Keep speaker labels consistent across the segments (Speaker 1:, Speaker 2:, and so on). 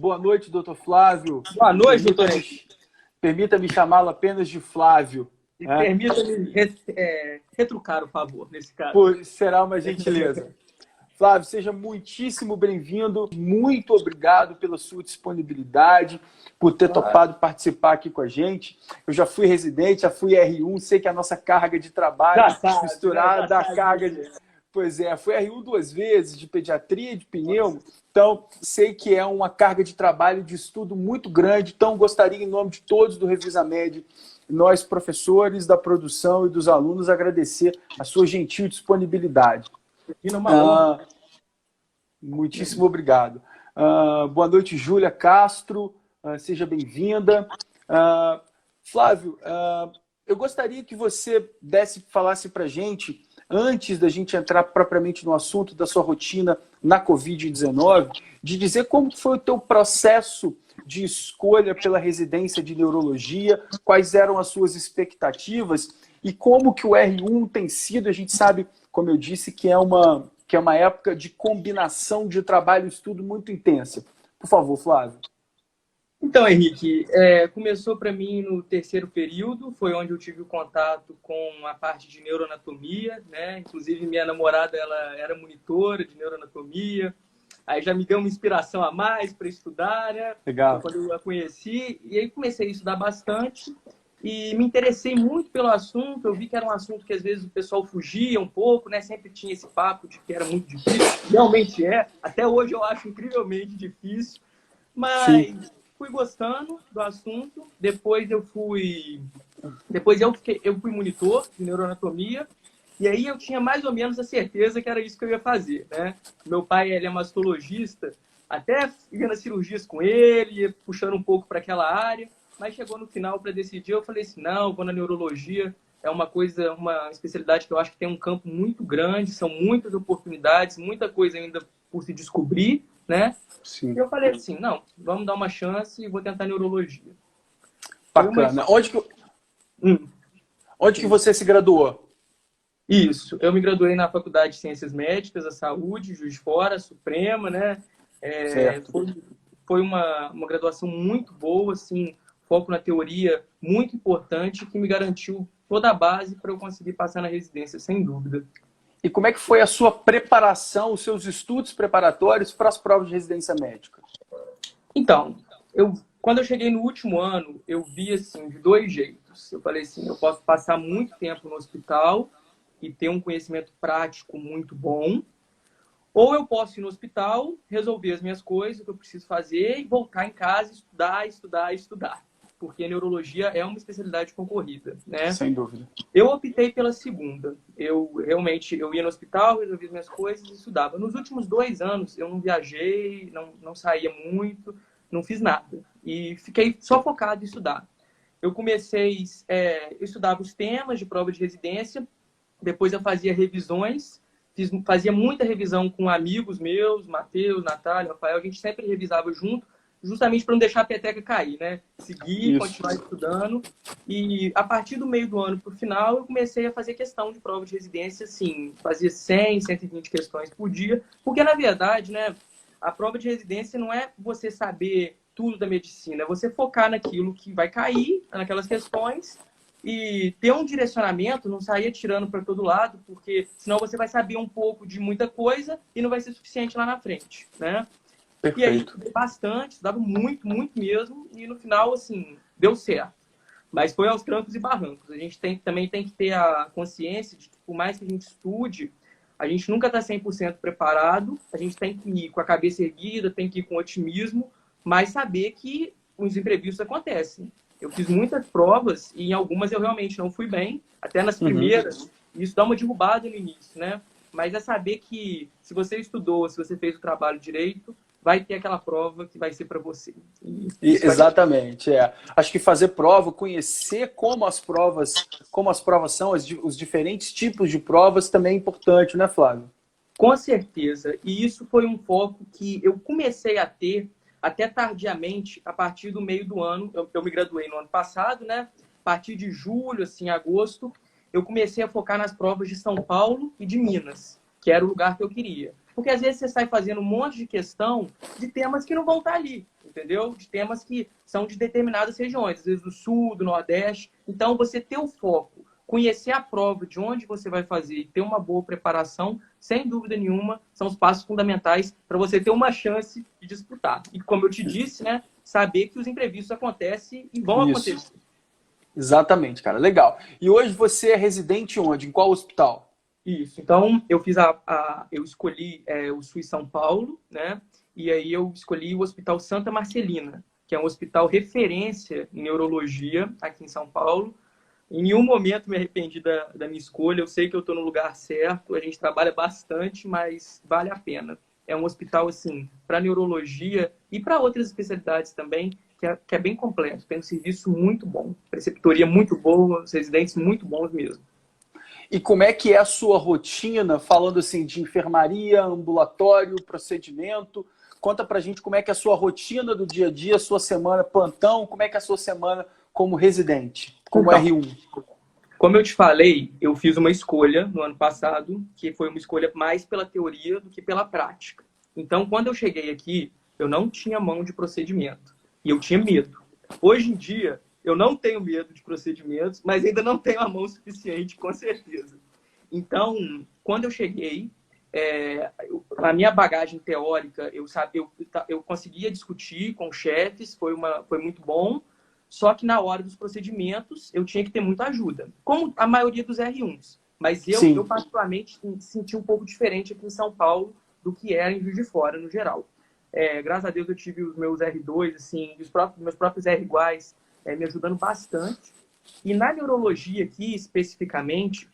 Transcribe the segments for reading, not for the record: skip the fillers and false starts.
Speaker 1: Boa noite, doutor Flávio.
Speaker 2: Boa noite, doutor.
Speaker 1: Permita-me chamá-lo apenas de Flávio.
Speaker 2: E permita-me retrucar o favor, nesse caso.
Speaker 1: Pois será uma gentileza. Flávio, seja muitíssimo bem-vindo. Muito obrigado pela sua disponibilidade, por ter topado participar aqui com a gente. Eu já fui residente, já fui R1, sei que a nossa carga de trabalho misturada à carga de... Pois é, fui R1 2 vezes, de pediatria, de pneumo. Então, sei que é uma carga de trabalho, de estudo muito grande. Então, gostaria, em nome de todos do Revisamed, nós, professores da produção e dos alunos, agradecer a sua gentil disponibilidade. Muitíssimo obrigado. Boa noite, Júlia Castro. Seja bem-vinda. Flávio, eu gostaria que você falasse para a gente, antes da gente entrar propriamente no assunto da sua rotina na Covid-19, de dizer como foi o teu processo de escolha pela residência de neurologia, quais eram as suas expectativas e como que o R1 tem sido. A gente sabe, como eu disse, que é uma época de combinação de trabalho e estudo muito intensa. Por favor, Flávio.
Speaker 2: Então, Henrique, começou para mim no terceiro período, foi onde eu tive o contato com a parte de neuroanatomia, né? Inclusive, minha namorada ela era monitora de neuroanatomia, aí já me deu uma inspiração a mais para estudar, né?
Speaker 1: Legal.
Speaker 2: Quando eu a conheci, e aí comecei a estudar bastante e me interessei muito pelo assunto. Eu vi que era um assunto que às vezes o pessoal fugia um pouco, né? Sempre tinha esse papo de que era muito difícil, realmente é, até hoje eu acho incrivelmente difícil, mas... Sim. Fui gostando do assunto, depois eu fui monitor de neuroanatomia, e aí eu tinha mais ou menos a certeza que era isso que eu ia fazer, né? Meu pai, ele é mastologista, até ia nas cirurgias com ele, ia puxando um pouco para aquela área, mas chegou no final para decidir, eu falei assim, não, vou na neurologia, é uma especialidade que eu acho que tem um campo muito grande, são muitas oportunidades, muita coisa ainda por se descobrir, né?
Speaker 1: Sim.
Speaker 2: E eu falei assim, não, vamos dar uma chance e vou tentar neurologia.
Speaker 1: Bacana. Onde que você se graduou?
Speaker 2: Isso, eu me graduei na Faculdade de Ciências Médicas, da Saúde, Juiz de Fora, Suprema, né? Foi uma graduação muito boa, assim, foco na teoria muito importante, que me garantiu toda a base para eu conseguir passar na residência, sem dúvida.
Speaker 1: E como é que foi a sua preparação, os seus estudos preparatórios para as provas de residência médica?
Speaker 2: Então, quando eu cheguei no último ano, eu vi assim, de dois jeitos. Eu falei assim, eu posso passar muito tempo no hospital e ter um conhecimento prático muito bom, ou eu posso ir no hospital, resolver as minhas coisas, o que eu preciso fazer, e voltar em casa, estudar. Porque a neurologia é uma especialidade concorrida, né?
Speaker 1: Sem dúvida.
Speaker 2: Eu optei pela segunda. Eu ia no hospital, resolvia as minhas coisas e estudava. Nos últimos 2 anos, eu não viajei, não saía muito, não fiz nada. E fiquei só focado em estudar. Eu comecei, eu estudava os temas de prova de residência, depois eu fazia revisões, fazia muita revisão com amigos meus, Matheus, Natália, Rafael, a gente sempre revisava junto, justamente para não deixar a peteca cair, né? Seguir, continuar estudando. E a partir do meio do ano para o final, eu comecei a fazer questão de prova de residência, assim, fazia 100, 120 questões por dia, porque, na verdade, né, a prova de residência não é você saber tudo da medicina, é você focar naquilo que vai cair, naquelas questões, e ter um direcionamento, não sair atirando para todo lado, porque senão você vai saber um pouco de muita coisa e não vai ser suficiente lá na frente, né?
Speaker 1: Perfeito.
Speaker 2: E aí, estudei bastante, estudava muito, muito mesmo, e no final, assim, deu certo. Mas foi aos trancos e barrancos. A gente também tem que ter a consciência de que, por mais que a gente estude, a gente nunca está 100% preparado, a gente tem que ir com a cabeça erguida, tem que ir com otimismo, mas saber que os imprevistos acontecem. Eu fiz muitas provas e em algumas eu realmente não fui bem, até nas primeiras, e isso dá uma derrubada no início, né? Mas é saber que se você estudou, se você fez o trabalho direito, vai ter aquela prova que vai ser para você.
Speaker 1: Exatamente, Acho que fazer prova, conhecer como as provas são, os diferentes tipos de provas também é importante, né, Flávio?
Speaker 2: Com certeza. E isso foi um foco que eu comecei a ter até tardiamente, a partir do meio do ano. Eu me graduei no ano passado, né? A partir de julho, assim, agosto, eu comecei a focar nas provas de São Paulo e de Minas, que era o lugar que eu queria. Porque às vezes você sai fazendo um monte de questão de temas que não vão estar ali, entendeu? De temas que são de determinadas regiões, às vezes do Sul, do Nordeste. Então, você ter o foco, conhecer a prova de onde você vai fazer e ter uma boa preparação, sem dúvida nenhuma, são os passos fundamentais para você ter uma chance de disputar. E como eu te disse, né, saber que os imprevistos acontecem e vão acontecer.
Speaker 1: Exatamente, cara. Legal. E hoje você é residente onde? Em qual hospital?
Speaker 2: Isso. Então, eu fiz eu escolhi o SUS São Paulo, né? E aí eu escolhi o Hospital Santa Marcelina, que é um hospital referência em neurologia aqui em São Paulo. Em nenhum momento me arrependi da minha escolha. Eu sei que eu estou no lugar certo. A gente trabalha bastante, mas vale a pena. É um hospital, assim, para neurologia e para outras especialidades também, que é bem completo. Tem um serviço muito bom, preceptoria muito boa, os residentes muito bons mesmo.
Speaker 1: E como é que é a sua rotina, falando assim de enfermaria, ambulatório, procedimento? Conta pra gente como é que é a sua rotina do dia a dia, sua semana plantão, como é que é a sua semana como residente, como
Speaker 2: Então,
Speaker 1: R1?
Speaker 2: como eu te falei, eu fiz uma escolha no ano passado, que foi uma escolha mais pela teoria do que pela prática. Então, quando eu cheguei aqui, eu não tinha mão de procedimento. E eu tinha medo. Hoje em dia, eu não tenho medo de procedimentos, mas ainda não tenho a mão suficiente, com certeza. Então, quando eu cheguei, a minha bagagem teórica, eu conseguia discutir com chefes, foi muito bom, só que na hora dos procedimentos eu tinha que ter muita ajuda, como a maioria dos R1s. Mas eu particularmente senti um pouco diferente aqui em São Paulo do que era em Juiz de Fora, no geral. Graças a Deus eu tive os meus R2, assim, meus próprios R iguais, me ajudando bastante. E na neurologia aqui, especificamente,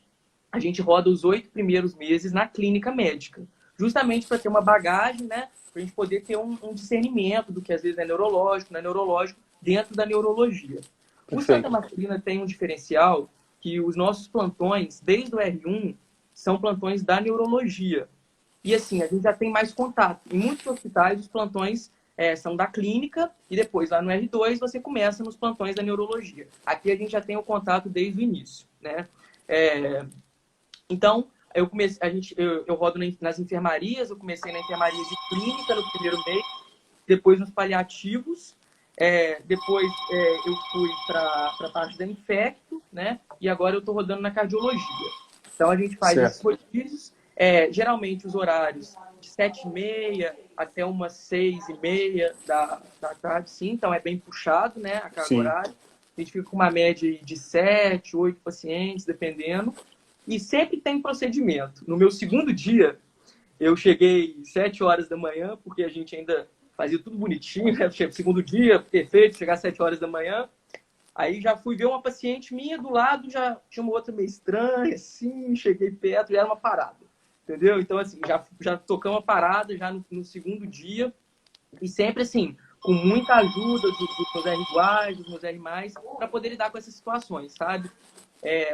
Speaker 2: a gente roda os 8 primeiros meses na clínica médica, justamente para ter uma bagagem, né, para a gente poder ter um discernimento do que às vezes é neurológico, não é neurológico, dentro da neurologia. O Santa Marcelina tem um diferencial que os nossos plantões, desde o R1, são plantões da neurologia. E assim, a gente já tem mais contato. Em muitos hospitais, os plantões são da clínica e depois, lá no R2, você começa nos plantões da neurologia. Aqui a gente já tem o contato desde o início, né? Então, eu rodo nas enfermarias, eu comecei na enfermaria de clínica no primeiro mês, depois nos paliativos, depois eu fui para a parte da infecto, né? E agora eu estou rodando na cardiologia. Então, a gente faz esses rodízios, geralmente os horários de 7h30 até umas 6h30 da tarde, sim, então é bem puxado, né, a carga horária. A gente fica com uma média de 7, 8 pacientes, dependendo. E sempre tem procedimento. No meu segundo dia, eu cheguei 7 horas da manhã, porque a gente ainda fazia tudo bonitinho, né? Segundo dia, perfeito, chegar às 7 horas da manhã. Aí já fui ver uma paciente minha do lado, já tinha uma outra meio estranha, assim, cheguei perto, já era uma parada. Entendeu? Então, assim, já tocamos uma parada já no segundo dia. E sempre, assim, com muita ajuda dos meus R iguais, dos meus R+, para poder lidar com essas situações, sabe?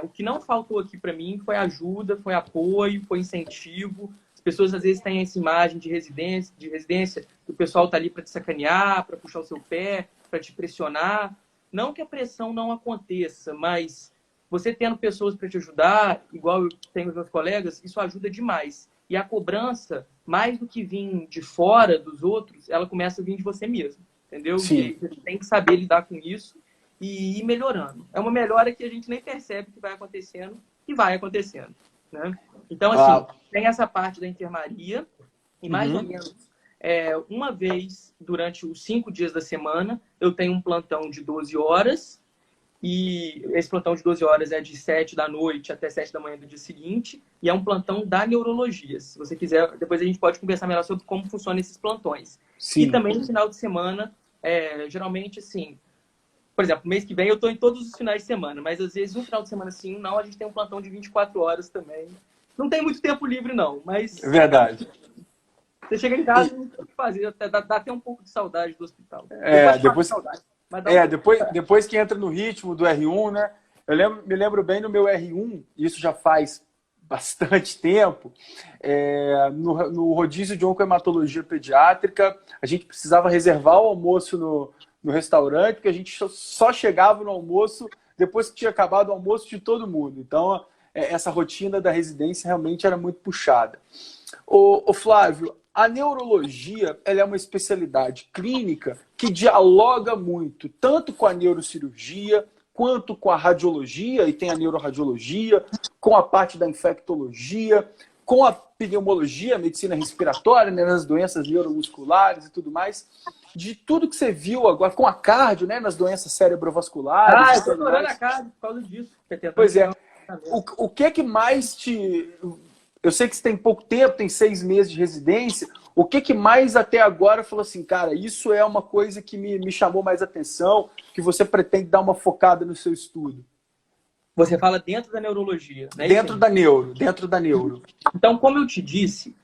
Speaker 2: O que não faltou aqui para mim foi ajuda, foi apoio, foi incentivo. As pessoas às vezes têm essa imagem de residência, que o pessoal tá ali para te sacanear, para puxar o seu pé, para te pressionar. Não que a pressão não aconteça, mas você tendo pessoas para te ajudar, igual eu tenho os meus colegas, isso ajuda demais. E a cobrança, mais do que vir de fora dos outros, ela começa a vir de você mesmo, entendeu?
Speaker 1: Sim.
Speaker 2: Você tem que saber lidar com isso e ir melhorando. É uma melhora que a gente nem percebe que vai acontecendo e vai acontecendo, né? Então, assim, tem essa parte da enfermaria e mais ou menos uma vez durante os 5 dias da semana eu tenho um plantão de 12 horas e esse plantão de 12 horas é de 7 da noite até 7 da manhã do dia seguinte e é um plantão da neurologia. Se você quiser, depois a gente pode conversar melhor sobre como funcionam esses plantões.
Speaker 1: Sim.
Speaker 2: E também no final de semana, geralmente, assim, por exemplo, mês que vem eu estou em todos os finais de semana, mas às vezes um final de semana sim, não, a gente tem um plantão de 24 horas também. Não tem muito tempo livre, não, mas...
Speaker 1: É verdade.
Speaker 2: Você chega em casa e não tem o que fazer, dá até um pouco de saudade do hospital.
Speaker 1: Depois que entra no ritmo do R1, né? Me lembro bem no meu R1, isso já faz bastante tempo, no rodízio de oncohematologia pediátrica, a gente precisava reservar o almoço no restaurante, porque a gente só chegava no almoço depois que tinha acabado o almoço de todo mundo. Então, essa rotina da residência realmente era muito puxada. Ô Flávio, a neurologia, ela é uma especialidade clínica que dialoga muito, tanto com a neurocirurgia, quanto com a radiologia, e tem a neuroradiologia, com a parte da infectologia, com a pneumologia, a medicina respiratória, né, nas doenças neuromusculares e tudo mais. De tudo que você viu agora, com a cardio, né, nas doenças cerebrovasculares.
Speaker 2: Ah, eu tô adorando a cardio por causa disso.
Speaker 1: Pois é. O que é que mais te... Eu sei que você tem pouco tempo, tem 6 meses de residência. O que é que mais até agora falou assim, cara, isso é uma coisa que me chamou mais atenção, que você pretende dar uma focada no seu estudo?
Speaker 2: Você fala dentro da neurologia, né?
Speaker 1: Dentro da neuro.
Speaker 2: Então, como eu te disse,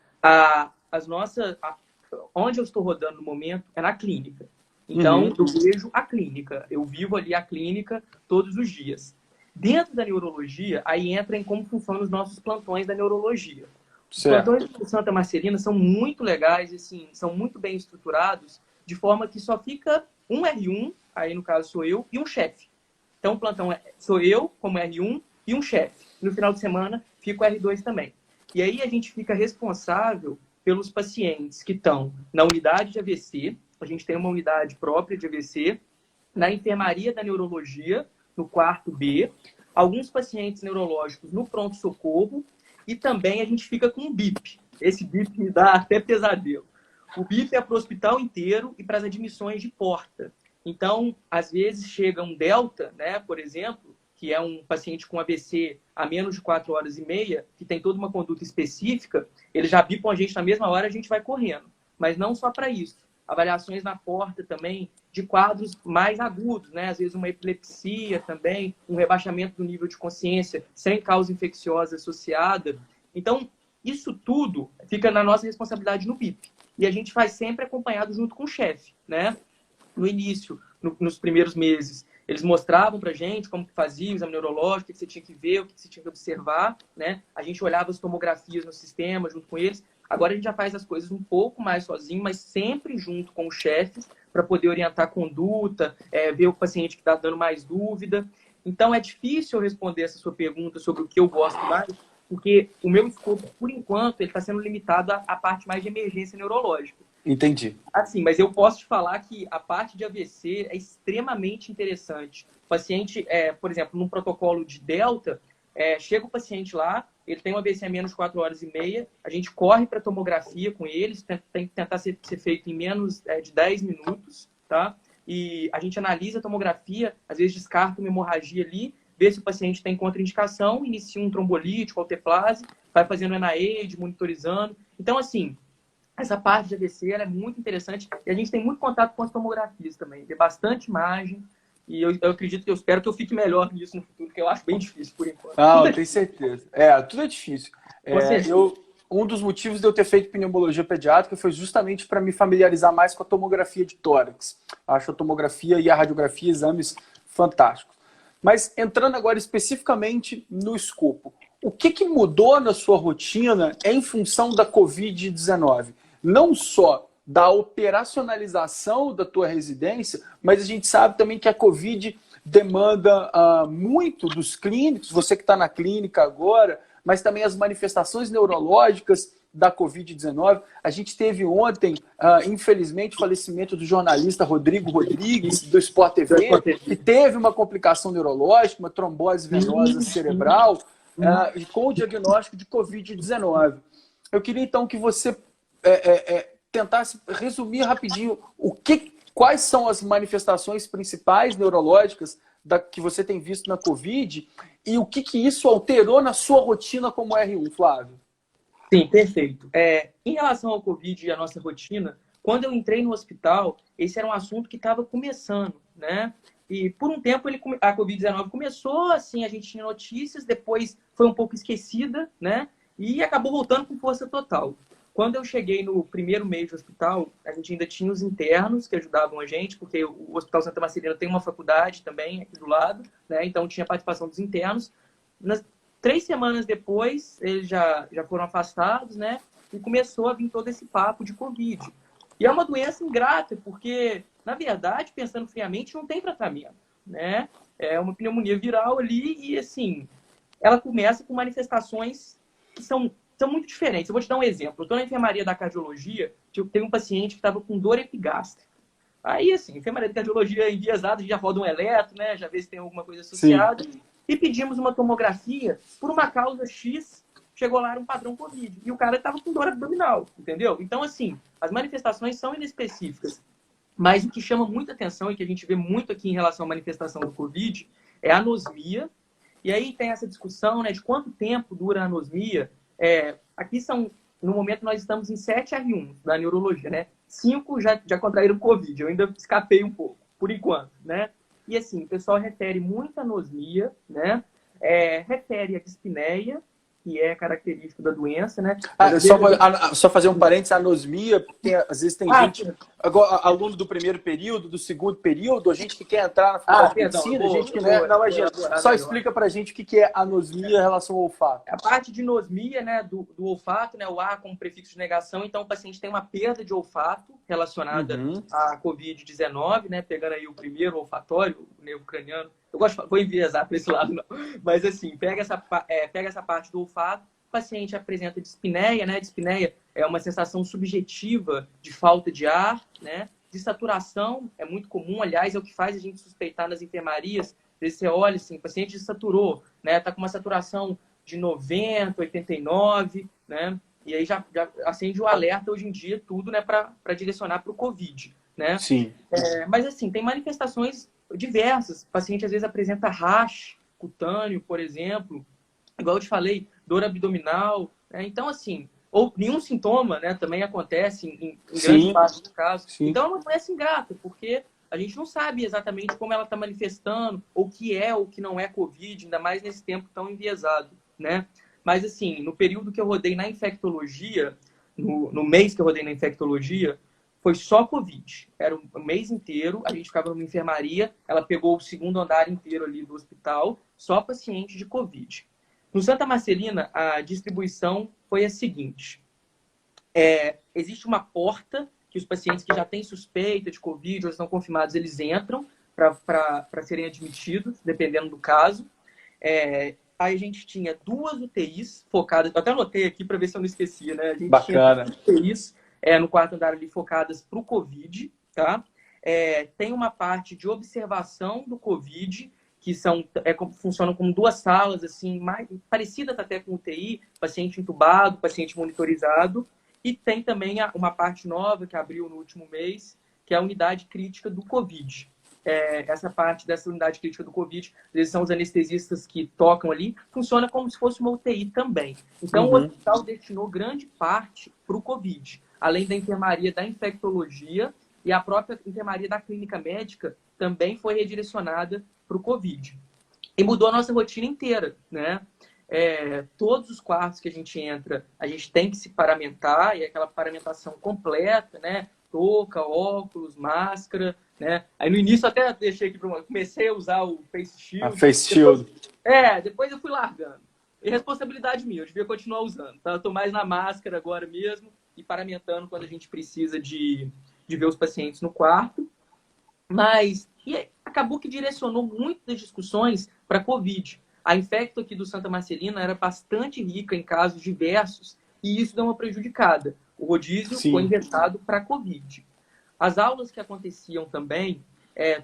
Speaker 2: onde eu estou rodando no momento é na clínica. Então, eu vejo a clínica. Eu vivo ali a clínica todos os dias. Dentro da neurologia, aí entra em como funcionam os nossos plantões da neurologia. Os plantões do Santa Marcelina são muito legais, assim, são muito bem estruturados, de forma que só fica um R1, aí no caso sou eu, e um chefe. Então, o plantão sou eu, como R1, e um chefe. No final de semana, fica o R2 também. E aí a gente fica responsável pelos pacientes que estão na unidade de AVC, a gente tem uma unidade própria de AVC, na enfermaria da neurologia, no quarto B, alguns pacientes neurológicos no pronto-socorro, e também a gente fica com o BIP. Esse BIP me dá até pesadelo. O BIP é para o hospital inteiro e para as admissões de porta. Então, às vezes chega um delta, né, por exemplo, que é um paciente com AVC a menos de 4 horas e meia, que tem toda uma conduta específica, eles já bipam a gente na mesma hora, a gente vai correndo. Mas não só para isso. Avaliações na porta também de quadros mais agudos, né? Às vezes uma epilepsia também, um rebaixamento do nível de consciência sem causa infecciosa associada. Então, isso tudo fica na nossa responsabilidade no BIP. E a gente faz sempre acompanhado junto com o chefe, né? No início, nos primeiros meses, eles mostravam pra gente como que fazia o exame neurológico, o que você tinha que ver, o que você tinha que observar, né? A gente olhava as tomografias no sistema junto com eles. Agora a gente já faz as coisas um pouco mais sozinho, mas sempre junto com o chefe, para poder orientar a conduta, ver o paciente que está dando mais dúvida. Então é difícil eu responder essa sua pergunta sobre o que eu gosto mais, porque o meu escopo, por enquanto, ele está sendo limitado à parte mais de emergência neurológica.
Speaker 1: Entendi.
Speaker 2: Assim, mas eu posso te falar que a parte de AVC é extremamente interessante. O paciente, por exemplo, num protocolo de delta, chega o paciente lá, ele tem um AVC a menos de 4 horas e meia, a gente corre para tomografia com eles, tem que tentar ser feito em menos de 10 minutos, tá? E a gente analisa a tomografia, às vezes descarta uma hemorragia ali, vê se o paciente tem contraindicação, inicia um trombolítico, alteplase, vai fazendo NIH, monitorizando. Então, assim, essa parte de AVC ela é muito interessante e a gente tem muito contato com as tomografias também, tem bastante imagem e eu acredito que eu espero que eu fique melhor nisso no futuro, que eu acho bem difícil por enquanto.
Speaker 1: Não, eu tenho certeza. Tudo é difícil. Um dos motivos de eu ter feito pneumologia pediátrica foi justamente para me familiarizar mais com a tomografia de tórax. Acho a tomografia e a radiografia exames fantásticos. Mas entrando agora especificamente no escopo, o que mudou na sua rotina em função da Covid-19? Não só da operacionalização da tua residência, mas a gente sabe também que a Covid demanda muito dos clínicos, você que está na clínica agora, mas também as manifestações neurológicas da Covid-19. A gente teve ontem, infelizmente, o falecimento do jornalista Rodrigo Rodrigues, do Sport TV, que teve uma complicação neurológica, uma trombose venosa cerebral, com o diagnóstico de Covid-19. Eu queria, então, que você tentasse resumir rapidinho quais são as manifestações principais neurológicas que você tem visto na Covid e o que isso alterou na sua rotina como R1, Flávio.
Speaker 2: Sim, perfeito. Em relação ao Covid e à nossa rotina, quando eu entrei no hospital, esse era um assunto que estava começando, né? E por um tempo a Covid-19 começou, assim, a gente tinha notícias, depois foi um pouco esquecida, né? E acabou voltando com força total. Quando eu cheguei no primeiro mês de hospital, a gente ainda tinha os internos que ajudavam a gente, porque o Hospital Santa Marcelina tem uma faculdade também aqui do lado, né? Então tinha participação dos internos. 3 semanas depois, eles já foram afastados, né? E começou a vir todo esse papo de Covid. E é uma doença ingrata, porque, na verdade, pensando friamente, não tem tratamento, né? É uma pneumonia viral ali e, assim, ela começa com manifestações que são são muito diferentes. Eu vou te dar um exemplo. Eu estou na enfermaria da cardiologia, tem um paciente que estava com dor epigástrica. Aí, assim, enfermaria de cardiologia enviesada, já roda um eletro, né? Já vê se tem alguma coisa associada. Sim. E pedimos uma tomografia por uma causa X, chegou lá, era um padrão Covid. E o cara estava com dor abdominal, entendeu? Então, assim, as manifestações são inespecíficas. Mas o que chama muita atenção e que a gente vê muito aqui em relação à manifestação do Covid é a anosmia. E aí tem essa discussão, né, de quanto tempo dura a anosmia. Aqui no momento, nós estamos em 7 R1 da neurologia, né? 5 já contraíram Covid. Eu ainda escapei um pouco, por enquanto, né? E assim, o pessoal refere muita anosmia, né? Refere a dispneia, que é característico da doença, né?
Speaker 1: Só fazer um parênteses, a anosmia, porque às vezes tem gente, aluno do primeiro período, do segundo período, gente que quer entrar na faculdade de medicina, gente que não imagina. Só explica pra gente o que é anosmia em relação ao olfato.
Speaker 2: A parte de anosmia, né, do olfato, né, o A como prefixo de negação, então o paciente tem uma perda de olfato relacionada à Covid-19, né, pegando aí o primeiro olfatório, o nervo craniano. Eu vou enviesar para esse lado, não. Mas assim, pega essa parte do olfato, o paciente apresenta dispneia, né? Dispneia é uma sensação subjetiva de falta de ar, né? De saturação, é muito comum, aliás, é o que faz a gente suspeitar nas enfermarias. Às vezes você olha assim, o paciente saturou, né? Tá com uma saturação de 90, 89, né? E aí já acende o alerta hoje em dia, tudo, né? Para direcionar para o Covid, né?
Speaker 1: Sim.
Speaker 2: Mas assim, tem manifestações diversas. O paciente às vezes apresenta rash cutâneo, por exemplo, igual eu te falei, dor abdominal, né? Então assim, ou nenhum sintoma, né, também acontece em grande parte dos casos. Sim. Então é uma doença ingrata, porque a gente não sabe exatamente como ela está manifestando, ou o que é ou o que não é Covid, ainda mais nesse tempo tão enviesado, né? Mas assim, no período que eu rodei na infectologia, no mês que eu rodei na infectologia, foi só Covid. Era um mês inteiro, a gente ficava numa enfermaria, ela pegou o segundo andar inteiro ali do hospital, só paciente de Covid. No Santa Marcelina, a distribuição foi a seguinte. Existe uma porta que os pacientes que já têm suspeita de Covid ou estão confirmados, eles entram para serem admitidos, dependendo do caso. Aí a gente tinha 2 UTIs focadas, eu até anotei aqui para ver se eu não esquecia, né? A gente
Speaker 1: Bacana.
Speaker 2: Tinha 2 UTIs no quarto andar ali focadas para o Covid, tá? Tem uma parte de observação do Covid, que funcionam como 2 salas, assim, mais parecidas até com UTI, paciente entubado, paciente monitorizado, e tem também uma parte nova que abriu no último mês, que é a unidade crítica do Covid. Essa parte dessa unidade crítica do Covid, eles são os anestesistas que tocam ali, funciona como se fosse uma UTI também. Então, o hospital destinou grande parte para o Covid, além da enfermaria da infectologia e a própria enfermaria da clínica médica também foi redirecionada para o Covid. E mudou a nossa rotina inteira, né? Todos os quartos que a gente entra, a gente tem que se paramentar, e aquela paramentação completa, né? Touca, óculos, máscara, né? Aí no início até deixei aqui comecei a usar o Face Shield.
Speaker 1: A Face Shield.
Speaker 2: Depois eu fui largando. E responsabilidade minha, eu devia continuar usando. Tá? Eu tô mais na máscara agora mesmo e paramentando quando a gente precisa de ver os pacientes no quarto. Mas acabou que direcionou muito das discussões para a Covid. A Infecto aqui do Santa Marcelina era bastante rica em casos diversos e isso deu uma prejudicada. O rodízio foi inventado para a Covid. As aulas que aconteciam também,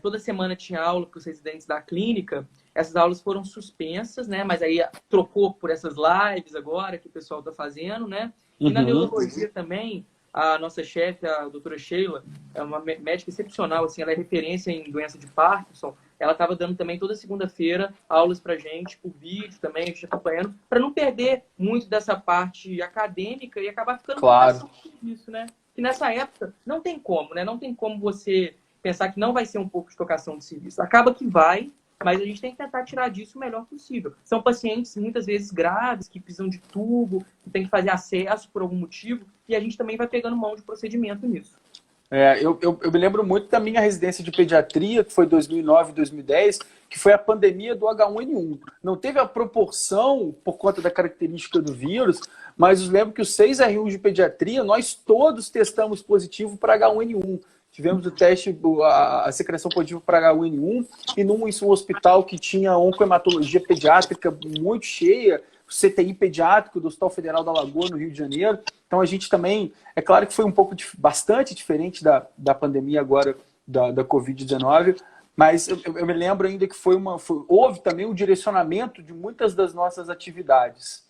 Speaker 2: toda semana tinha aula com os residentes da clínica, essas aulas foram suspensas, né? Mas aí trocou por essas lives agora que o pessoal está fazendo, né? E na neurologia também, a nossa chefe, a doutora Sheila, é uma médica excepcional, assim, ela é referência em doença de Parkinson. Ela estava dando também toda segunda-feira aulas para gente, por vídeo também, a gente acompanhando, para não perder muito dessa parte acadêmica e acabar ficando com isso, né? Que nessa época não tem como, né? Não tem como você pensar que não vai ser um pouco de tocação de serviço. Acaba que vai, mas a gente tem que tentar tirar disso o melhor possível. São pacientes muitas vezes graves, que precisam de tubo, que tem que fazer acesso por algum motivo, e a gente também vai pegando mão de procedimento nisso.
Speaker 1: Eu me lembro muito da minha residência de pediatria, que foi 2009, 2010, que foi a pandemia do H1N1. Não teve a proporção por conta da característica do vírus, mas eu lembro que os 6 R1 de pediatria, nós todos testamos positivo para H1N1. Tivemos o teste, a secreção positiva para H1N1, e num hospital que tinha oncohematologia pediátrica muito cheia, CTI pediátrico do Hospital Federal da Lagoa, no Rio de Janeiro. Então a gente também, é claro que foi um pouco, bastante diferente da pandemia agora, da Covid-19, mas eu me lembro ainda que houve também um direcionamento de muitas das nossas atividades.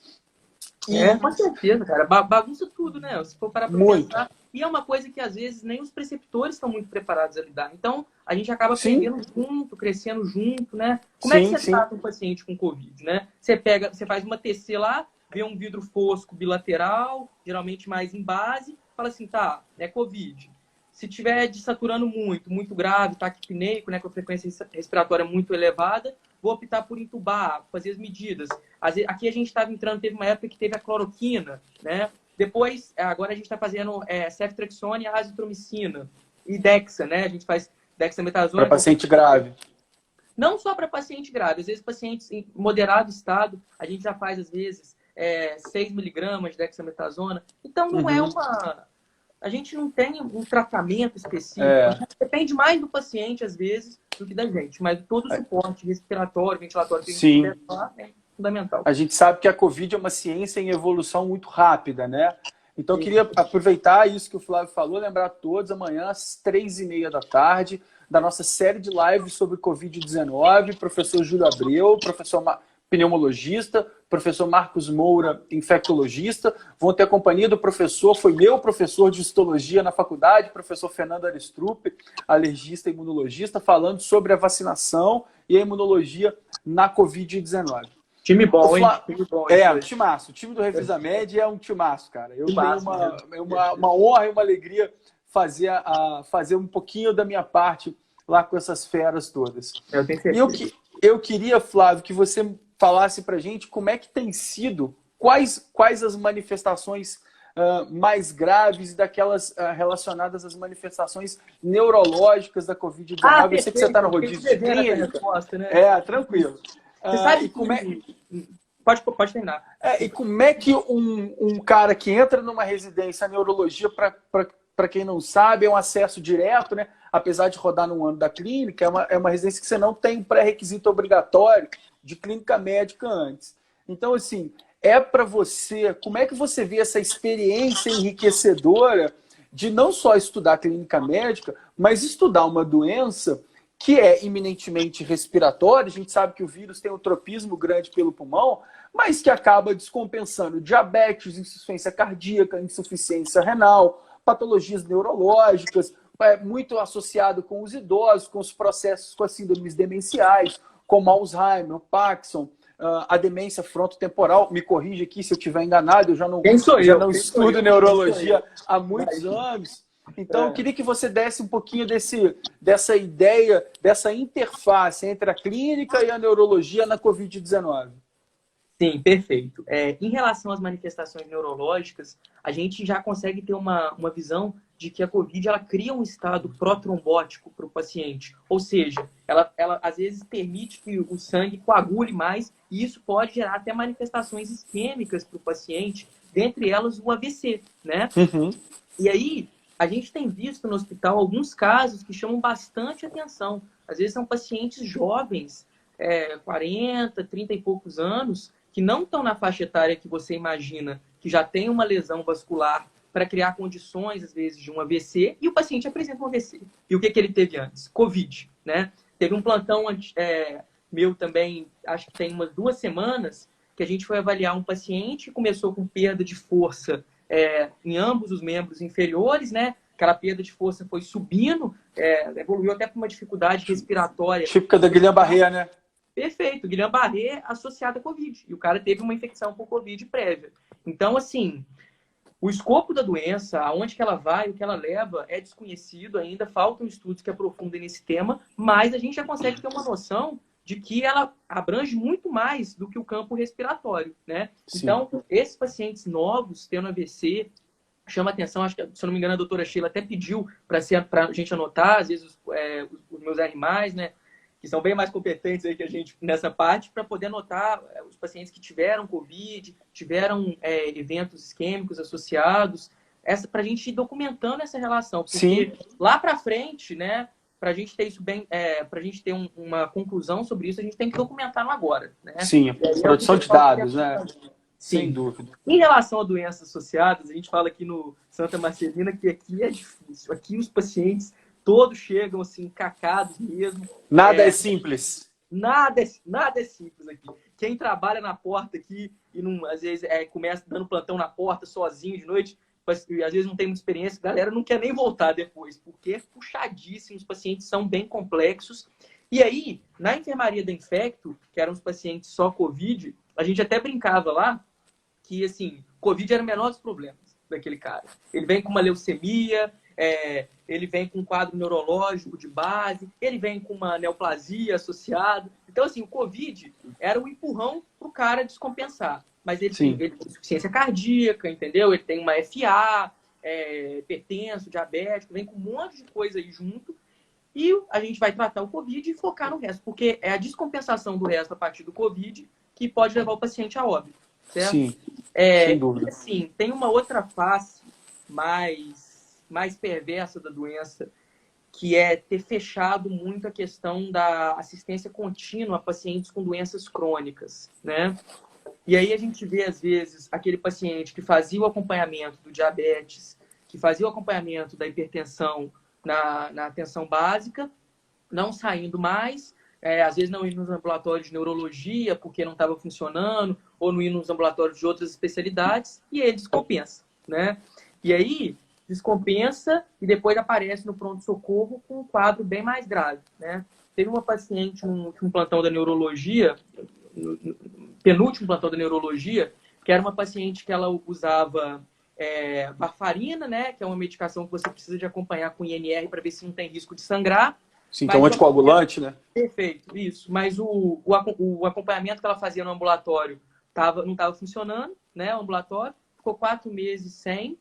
Speaker 2: Com certeza, cara. Bagunça tudo, né? Se for parar pra pensar. E é uma coisa que, às vezes, nem os preceptores estão muito preparados a lidar. Então, a gente acaba aprendendo junto, crescendo junto, né? Como é que você trata um paciente com Covid, né? Você faz uma TC lá, vê um vidro fosco bilateral, geralmente mais em base, fala assim, tá, é Covid. Se tiver desaturando muito grave, taquipneico, né, com a frequência respiratória muito elevada, vou optar por entubar, fazer as medidas. Aqui a gente estava entrando, teve uma época que teve a cloroquina, né? Depois, agora a gente está fazendo ceftriaxone, azitromicina e dexa, né? A gente faz dexametasona.
Speaker 1: Para paciente grave.
Speaker 2: Não só para paciente grave, às vezes pacientes em moderado estado, a gente já faz, às vezes, 6 miligramas de dexametasona. Então, não é uma... A gente não tem um tratamento específico. Depende mais do paciente, às vezes, do que da gente. Mas todo o suporte respiratório, ventilatório que a gente tiver lá é fundamental.
Speaker 1: A gente sabe que a Covid é uma ciência em evolução muito rápida, né? Então, eu queria aproveitar isso que o Flávio falou, lembrar a todos, amanhã, às 3h30 da tarde, da nossa série de lives sobre Covid-19, professor Júlio Abreu, professor pneumologista, professor Marcos Moura, infectologista, vão ter a companhia do professor, foi meu professor de histologia na faculdade, professor Fernando Aristrup, alergista e imunologista, falando sobre a vacinação e a imunologia na Covid-19.
Speaker 2: Time bom, hein? Time bom,
Speaker 1: um timaço. O time do Revisa Med é um timaço, cara. Eu tenho uma honra e uma alegria fazer um pouquinho da minha parte lá com essas feras todas.
Speaker 2: Eu tenho certeza.
Speaker 1: E eu queria, Flávio, que você falasse pra gente como é que tem sido, quais as manifestações mais graves e daquelas relacionadas às manifestações neurológicas da Covid-19. Eu sei que você está no rodízio de clínica.
Speaker 2: Né?
Speaker 1: Tranquilo.
Speaker 2: Você sabe Pode terminar.
Speaker 1: E como é que um cara que entra numa residência, a neurologia, para quem não sabe, é um acesso direto, né? Apesar de rodar no ano da clínica, é uma residência que você não tem pré-requisito obrigatório de clínica médica antes. Então, assim, para você, como é que você vê essa experiência enriquecedora de não só estudar clínica médica, mas estudar uma doença que é iminentemente respiratória? A gente sabe que o vírus tem um tropismo grande pelo pulmão, mas que acaba descompensando diabetes, insuficiência cardíaca, insuficiência renal, patologias neurológicas, muito associado com os idosos, com os processos, com as síndromes demenciais, como Alzheimer, Parkinson, a demência frontotemporal. Me corrija aqui se eu estiver enganado, eu já não estudo neurologia há muitos anos. Então, eu queria que você desse um pouquinho dessa ideia, dessa interface entre a clínica e a neurologia na Covid-19.
Speaker 2: Sim, perfeito. Em relação às manifestações neurológicas, a gente já consegue ter uma visão de que a Covid ela cria um estado protrombótico para o paciente. Ou seja, ela às vezes permite que o sangue coagule mais e isso pode gerar até manifestações isquêmicas para o paciente, dentre elas o AVC, né? E aí, a gente tem visto no hospital alguns casos que chamam bastante atenção. Às vezes são pacientes jovens, 40, 30 e poucos anos, que não estão na faixa etária que você imagina, que já tem uma lesão vascular para criar condições, às vezes, de um AVC, e o paciente apresenta um AVC. E o que ele teve antes? Covid, né? Teve um plantão meu também, acho que tem umas 2 semanas, que a gente foi avaliar um paciente que começou com perda de força em ambos os membros inferiores, né? Aquela perda de força foi subindo, evoluiu até para uma dificuldade respiratória.
Speaker 1: Típica da Guillain-Barré, né?
Speaker 2: Perfeito, Guillain-Barré associado à Covid. E o cara teve uma infecção por Covid prévia. Então, assim, o escopo da doença, aonde que ela vai, o que ela leva, é desconhecido ainda. Faltam estudos que aprofundem nesse tema, mas a gente já consegue ter uma noção de que ela abrange muito mais do que o campo respiratório, né? Sim. Então, esses pacientes novos tendo AVC, chama atenção, acho que, se eu não me engano, a doutora Sheila até pediu para a gente anotar, às vezes, os meus animais, né? Que são bem mais competentes aí que a gente nessa parte, para poder anotar os pacientes que tiveram Covid, tiveram eventos isquêmicos associados, para a gente ir documentando essa relação. Porque lá para frente, né, para a gente ter isso bem, para a gente ter uma conclusão sobre isso, a gente tem que documentar no agora, né?
Speaker 1: Sim, produção de dados, né?
Speaker 2: Sim.
Speaker 1: Sem dúvida.
Speaker 2: Em relação a doenças associadas, a gente fala aqui no Santa Marcelina que aqui é difícil. Aqui os pacientes todos chegam assim, encacados mesmo.
Speaker 1: Nada é simples.
Speaker 2: Nada é simples aqui. Quem trabalha na porta aqui e não, às vezes começa dando plantão na porta sozinho de noite, e às vezes não tem muita experiência, a galera não quer nem voltar depois, porque é puxadíssimo, os pacientes são bem complexos. E aí, na enfermaria da Infecto, que eram os pacientes só Covid, a gente até brincava lá que, assim, Covid era o menor dos problemas daquele cara. Ele vem com uma leucemia, ele vem com um quadro neurológico de base, ele vem com uma neoplasia associada. Então, assim, o Covid era um empurrão para o cara descompensar. Mas ele tem insuficiência cardíaca, entendeu? Ele tem uma FA, hipertenso, diabético, vem com um monte de coisa aí junto. E a gente vai tratar o Covid e focar no resto, porque é a descompensação do resto a partir do Covid que pode levar o paciente a óbito, certo?
Speaker 1: Sim, sem dúvida.
Speaker 2: Assim, tem uma outra face mais perversa da doença, que é ter fechado muito a questão da assistência contínua a pacientes com doenças crônicas, né? E aí a gente vê, às vezes, aquele paciente que fazia o acompanhamento do diabetes, que fazia o acompanhamento da hipertensão na atenção básica, não saindo mais, às vezes não indo nos ambulatórios de neurologia porque não estava funcionando, ou não indo nos ambulatórios de outras especialidades, e ele descompensa, né? E aí, descompensa e depois aparece no pronto-socorro com um quadro bem mais grave, né? Teve uma paciente num plantão da neurologia, penúltimo plantão da neurologia, que era uma paciente que ela usava varfarina, né? Que é uma medicação que você precisa de acompanhar com INR para ver se não tem risco de sangrar.
Speaker 1: Sim, que é um anticoagulante, né?
Speaker 2: Perfeito, isso. Mas o acompanhamento que ela fazia no ambulatório não estava funcionando, né? O ambulatório ficou 4 meses sem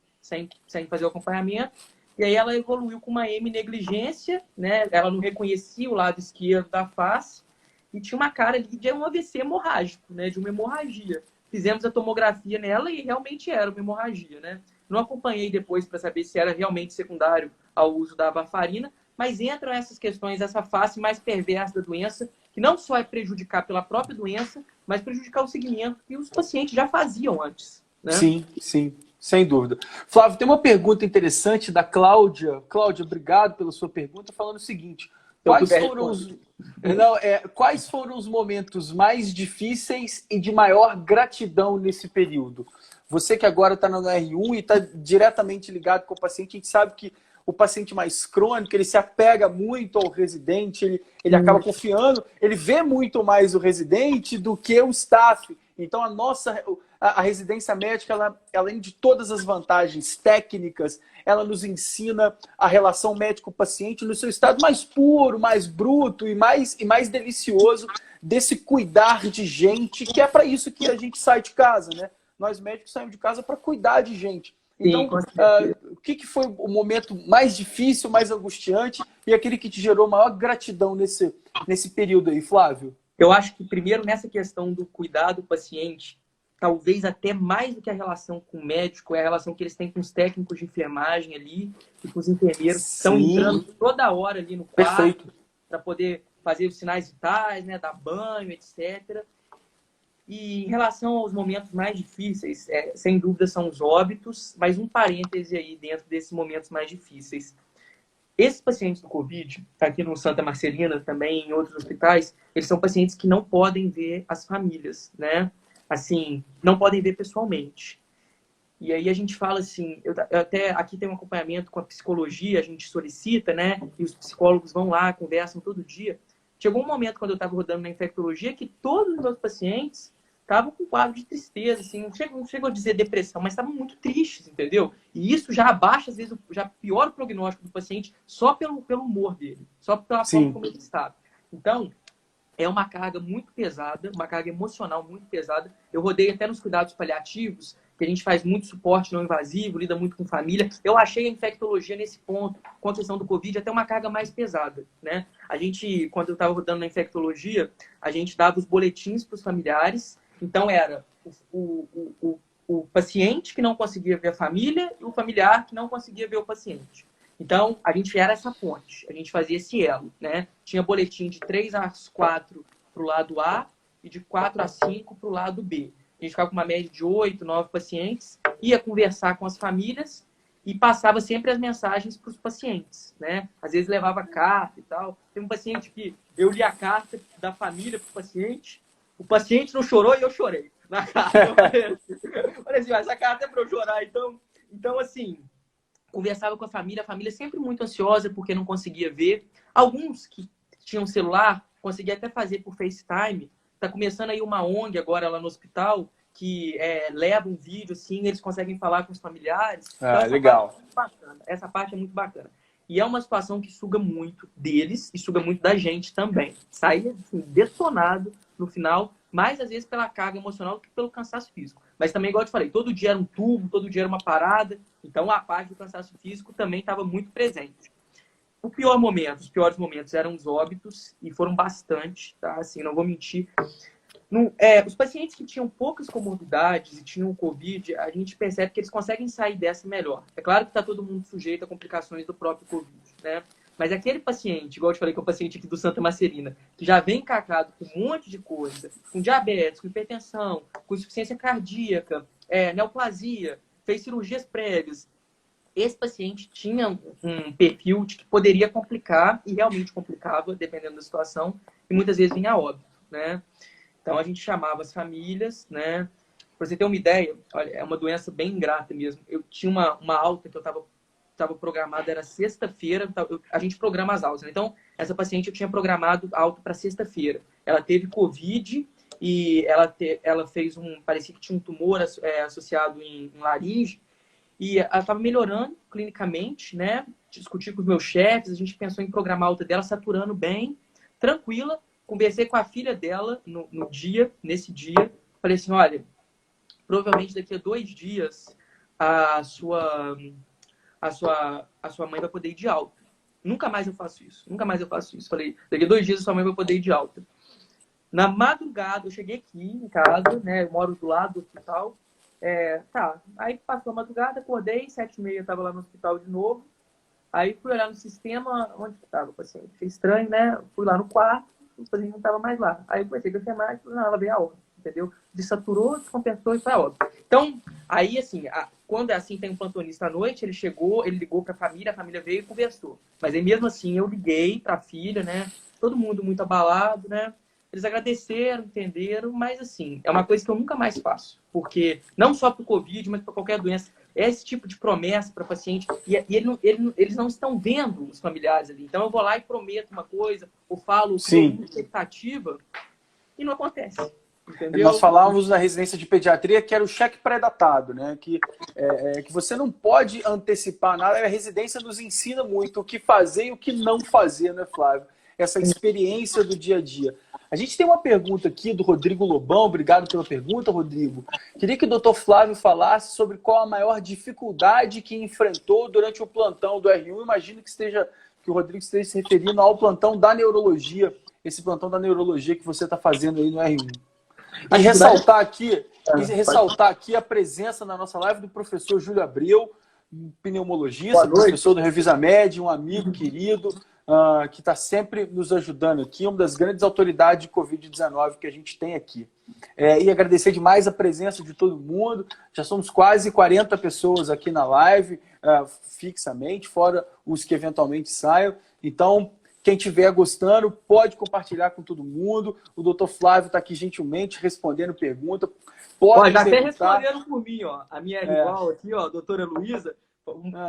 Speaker 2: fazer o acompanhamento. E aí ela evoluiu com uma hemionegligência, né? Ela não reconhecia o lado esquerdo da face e tinha uma cara ali de um AVC hemorrágico, né? De uma hemorragia. Fizemos a tomografia nela e realmente era uma hemorragia, né? Não acompanhei depois para saber se era realmente secundário ao uso da varfarina, mas entram essas questões, essa face mais perversa da doença, que não só é prejudicar pela própria doença, mas prejudicar o segmento que os pacientes já faziam antes, né?
Speaker 1: Sim, sim. Sem dúvida. Flávio, tem uma pergunta interessante da Cláudia. Cláudia, obrigado pela sua pergunta, falando o seguinte: quais foram os momentos mais difíceis e de maior gratidão nesse período? Você que agora está no R1 e está diretamente ligado com o paciente, a gente sabe que o paciente mais crônico, ele se apega muito ao residente, ele acaba confiando, ele vê muito mais o residente do que o staff. Então, a residência médica, ela, além de todas as vantagens técnicas, ela nos ensina a relação médico-paciente no seu estado mais puro, mais bruto e mais delicioso desse cuidar de gente, que é para isso que a gente sai de casa, né? Nós médicos saímos de casa para cuidar de gente. Então, o que foi o momento mais difícil, mais angustiante e aquele que te gerou maior gratidão nesse período aí, Flávio?
Speaker 2: Eu acho que, primeiro, nessa questão do cuidado do paciente, talvez até mais do que a relação com o médico, é a relação que eles têm com os técnicos de enfermagem ali e com os enfermeiros que estão entrando toda hora ali no quarto para poder fazer os sinais vitais, né, dar banho, etc. E em relação aos momentos mais difíceis, sem dúvida são os óbitos, mas um parêntese aí dentro desses momentos mais difíceis. Esses pacientes do Covid, aqui no Santa Marcelina, também em outros hospitais, eles são pacientes que não podem ver as famílias, né? Assim, não podem ver pessoalmente. E aí a gente fala assim, eu até aqui tem um acompanhamento com a psicologia, a gente solicita, né? E os psicólogos vão lá, conversam todo dia. Chegou um momento quando eu estava rodando na infectologia que todos os meus pacientes estavam com quadro de tristeza, assim, não chego a dizer depressão, mas estavam muito tristes, entendeu? E isso já abaixa, às vezes, já piora o prognóstico do paciente só pelo humor dele, só pela forma como ele está. Então, é uma carga muito pesada, uma carga emocional muito pesada. Eu rodei até nos cuidados paliativos, que a gente faz muito suporte não invasivo, lida muito com família. Eu achei a infectologia nesse ponto, com a questão do Covid, até uma carga mais pesada, né? A gente, quando eu estava rodando na infectologia, a gente dava os boletins para os familiares. Então, era o paciente que não conseguia ver a família e o familiar que não conseguia ver o paciente. Então, a gente era essa ponte, a gente fazia esse elo, né? Tinha boletim de 3 às 4 para o lado A e de 4 às 5 para o lado B. A gente ficava com uma média de 8, 9 pacientes, ia conversar com as famílias e passava sempre as mensagens para os pacientes, né? Às vezes levava carta e tal. Tem um paciente que eu li a carta da família para o paciente não chorou e eu chorei na carta. Eu falei assim, essa carta é para eu chorar. Então, assim, conversava com a família sempre muito ansiosa porque não conseguia ver. Alguns que tinham celular, conseguia até fazer por FaceTime. Está começando aí uma ONG agora lá no hospital que leva um vídeo, assim, eles conseguem falar com os familiares. Então,
Speaker 1: legal.
Speaker 2: Essa parte é muito bacana. E é uma situação que suga muito deles e suga muito da gente também. Sai assim, detonado no final, mais às vezes pela carga emocional do que pelo cansaço físico. Mas também, igual eu te falei, todo dia era um tubo, todo dia era uma parada. Então, a parte do cansaço físico também estava muito presente. Os piores momentos eram os óbitos, e foram bastante, tá? Assim, não vou mentir. Os pacientes que tinham poucas comorbidades e tinham Covid, a gente percebe que eles conseguem sair dessa melhor. É claro que está todo mundo sujeito a complicações do próprio Covid, né? Mas aquele paciente, igual eu te falei, que é o paciente aqui do Santa Marcelina, que já vem encacado com um monte de coisa, com diabetes, com hipertensão, com insuficiência cardíaca, neoplasia, fez cirurgias prévias, esse paciente tinha um perfil de que poderia complicar, e realmente complicava, dependendo da situação, e muitas vezes vinha a óbito, né? Então, a gente chamava as famílias, né? Para você ter uma ideia, olha, é uma doença bem ingrata mesmo. Eu tinha uma alta que eu estava programada, era sexta-feira, a gente programa as altas, né? Então, essa paciente eu tinha programado alta para sexta-feira. Ela teve Covid e ela fez parecia que tinha um tumor associado em laringe, e ela estava melhorando clinicamente, né? Discuti com os meus chefes, a gente pensou em programar a alta dela, saturando bem, tranquila. Conversei com a filha dela nesse dia. Falei assim, olha, provavelmente daqui a 2 dias a sua mãe vai poder ir de alta. Nunca mais eu faço isso. Falei, daqui a 2 dias a sua mãe vai poder ir de alta. Na madrugada, eu cheguei aqui em casa, né? Eu moro do lado do hospital. Aí passou a madrugada, acordei, 7h30 estava lá no hospital de novo. Aí fui olhar no sistema, onde estava o paciente? Achei estranho, né? Fui lá no quarto, o paciente não estava mais lá. Aí eu comecei a enfermagem, falei, não, ela veio a óbito, entendeu? Desaturou, descompensou e foi a óbito. Então, aí assim, quando é assim, tem um plantonista à noite, ele chegou, ele ligou para a família veio e conversou. Mas aí mesmo assim, eu liguei para a filha, né? Todo mundo muito abalado, né? Eles agradeceram, entenderam, mas assim, é uma coisa que eu nunca mais faço. Porque, não só para o Covid, mas para qualquer doença, é esse tipo de promessa para paciente. E eles não estão vendo os familiares ali. Então, eu vou lá e prometo uma coisa, ou falo com uma expectativa, e não acontece. Entendeu?
Speaker 1: Nós falávamos na residência de pediatria que era o cheque pré-datado, né? Que você não pode antecipar nada. A residência nos ensina muito o que fazer e o que não fazer, né, Flávio? Essa experiência do dia a dia. A gente tem uma pergunta aqui do Rodrigo Lobão. Obrigado pela pergunta, Rodrigo. Queria que o Dr. Flávio falasse sobre qual a maior dificuldade que enfrentou durante o plantão do R1. Imagino que o Rodrigo esteja se referindo ao plantão da neurologia, esse plantão da neurologia que você está fazendo aí no R1. E ressaltar aqui a presença na nossa live do professor Júlio Abreu, pneumologista, professor do Revisamed, um amigo querido, que está sempre nos ajudando aqui, uma das grandes autoridades de Covid-19 que a gente tem aqui. E agradecer demais a presença de todo mundo. Já somos quase 40 pessoas aqui na live, fixamente, fora os que eventualmente saiam. Então, quem estiver gostando, pode compartilhar com todo mundo. O doutor Flávio está aqui gentilmente respondendo pergunta.
Speaker 2: Pode já até respondendo por mim, ó. A minha rival aqui, ó, a doutora Luísa,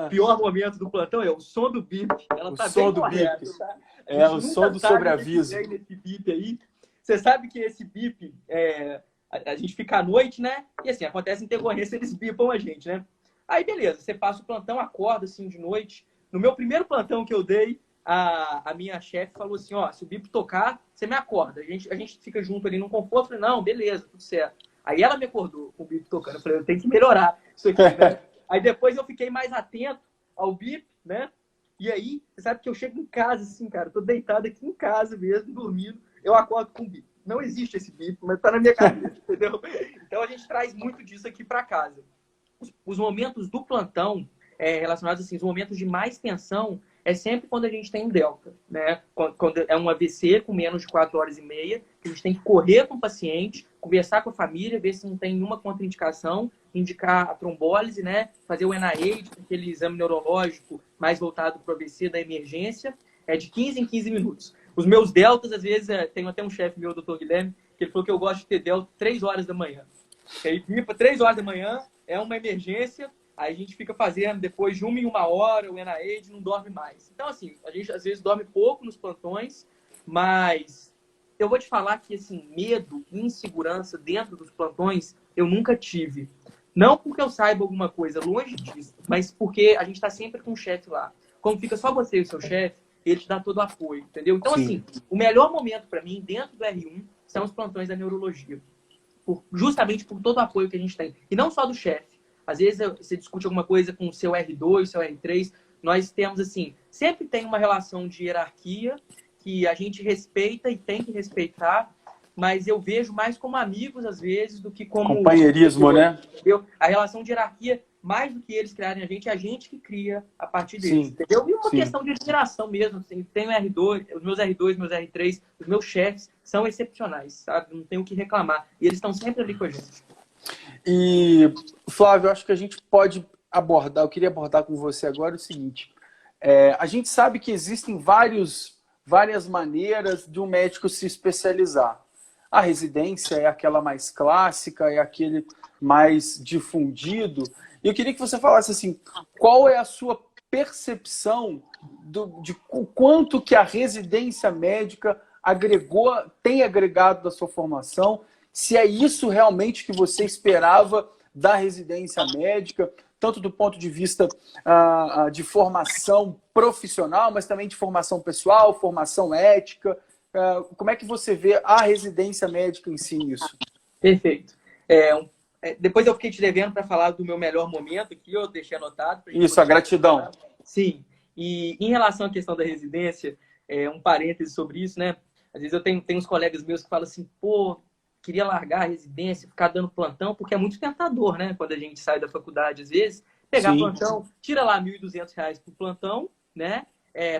Speaker 2: pior momento do plantão é o som do bip. Ela tá bem correta, tá?
Speaker 1: O som do sobreaviso.
Speaker 2: Nesse bip aí. Você sabe que esse bip, a gente fica à noite, né? E assim, acontece intercorrência, eles bipam a gente, né? Aí, beleza, você passa o plantão, acorda assim de noite. No meu primeiro plantão que eu dei, a minha chefe falou assim, ó, se o bip tocar, você me acorda. A gente fica junto ali no conforto. Eu falei, não, beleza, tudo certo. Aí ela me acordou com o bip tocando. Eu falei, eu tenho que melhorar isso aqui, né? Aí depois eu fiquei mais atento ao bip, né? E aí, você sabe que eu chego em casa, assim, cara, eu tô deitado aqui em casa mesmo, dormindo, eu acordo com o bip. Não existe esse bip, mas tá na minha cabeça, entendeu? Então a gente traz muito disso aqui para casa. Os momentos do plantão, relacionados assim, os momentos de mais tensão é sempre quando a gente tem um delta, né? Quando é um AVC com menos de 4 horas e meia, que a gente tem que correr com o paciente, conversar com a família, ver se não tem nenhuma contraindicação, indicar a trombólise, né? Fazer o NIH, aquele exame neurológico mais voltado para o AVC da emergência, de 15 em 15 minutos. Os meus deltas, às vezes, tenho até um chefe meu, o Dr. Guilherme, que ele falou que eu gosto de ter delta 3 horas da manhã. Aí, pipa, 3 horas da manhã, é uma emergência, aí a gente fica fazendo depois de 1 em 1 hora, o NIH não dorme mais. Então, assim, a gente às vezes dorme pouco nos plantões, mas eu vou te falar que, assim, medo e insegurança dentro dos plantões eu nunca tive. Não porque eu saiba alguma coisa, longe disso, mas porque a gente está sempre com o chefe lá. Quando fica só você e o seu chefe, ele te dá todo o apoio, entendeu? Então,
Speaker 1: Sim.
Speaker 2: assim, o melhor momento para mim, dentro do R1, são os plantões da neurologia. Justamente por todo o apoio que a gente tem. E não só do chefe. Às vezes você discute alguma coisa com o seu R2, seu R3. Nós temos, assim, sempre tem uma relação de hierarquia que a gente respeita e tem que respeitar, mas eu vejo mais como amigos, às vezes, do que como...
Speaker 1: Companheirismo, né?
Speaker 2: Entendeu? A relação de hierarquia, mais do que eles criarem a gente que cria a partir deles, entendeu? E uma questão de admiração mesmo. Assim, tem o R2, os meus R2, meus R3, os meus chefes são excepcionais, sabe? Não tenho o que reclamar. E eles estão sempre ali com a gente.
Speaker 1: E, Flávio, eu acho que a gente pode abordar, eu queria abordar com você agora o seguinte. A gente sabe que existem várias maneiras de um médico se especializar. A residência é aquela mais clássica, é aquele mais difundido. E eu queria que você falasse assim, qual é a sua percepção de quanto que a residência médica tem agregado da sua formação, se é isso realmente que você esperava da residência médica, tanto do ponto de vista de formação profissional, mas também de formação pessoal, formação ética. Como é que você vê a residência médica em si nisso?
Speaker 2: Perfeito. Depois eu fiquei te devendo para falar do meu melhor momento, que eu deixei anotado.
Speaker 1: Isso, a gratidão.
Speaker 2: Sim. E em relação à questão da residência, um parêntese sobre isso, né? Às vezes eu tenho uns colegas meus que falam assim, pô, queria largar a residência, ficar dando plantão, porque é muito tentador, né? Quando a gente sai da faculdade, às vezes, pegar plantão, tira lá R$ 1.200 por plantão, né?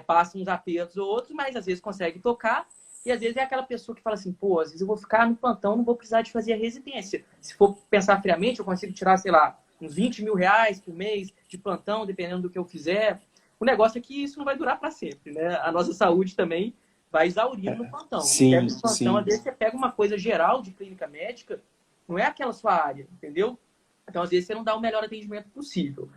Speaker 2: Passa uns apertos ou outros, mas às vezes consegue tocar. E às vezes é aquela pessoa que fala assim, pô, às vezes eu vou ficar no plantão, não vou precisar de fazer a residência. Se for pensar friamente, eu consigo tirar, sei lá, uns R$ 20 mil por mês de plantão, dependendo do que eu fizer. O negócio é que isso não vai durar para sempre, né? A nossa saúde também vai exaurindo no plantão.
Speaker 1: Sim,
Speaker 2: no plantão, às vezes você pega uma coisa geral de clínica médica, não é aquela sua área, entendeu? Então, às vezes, você não dá o melhor atendimento possível.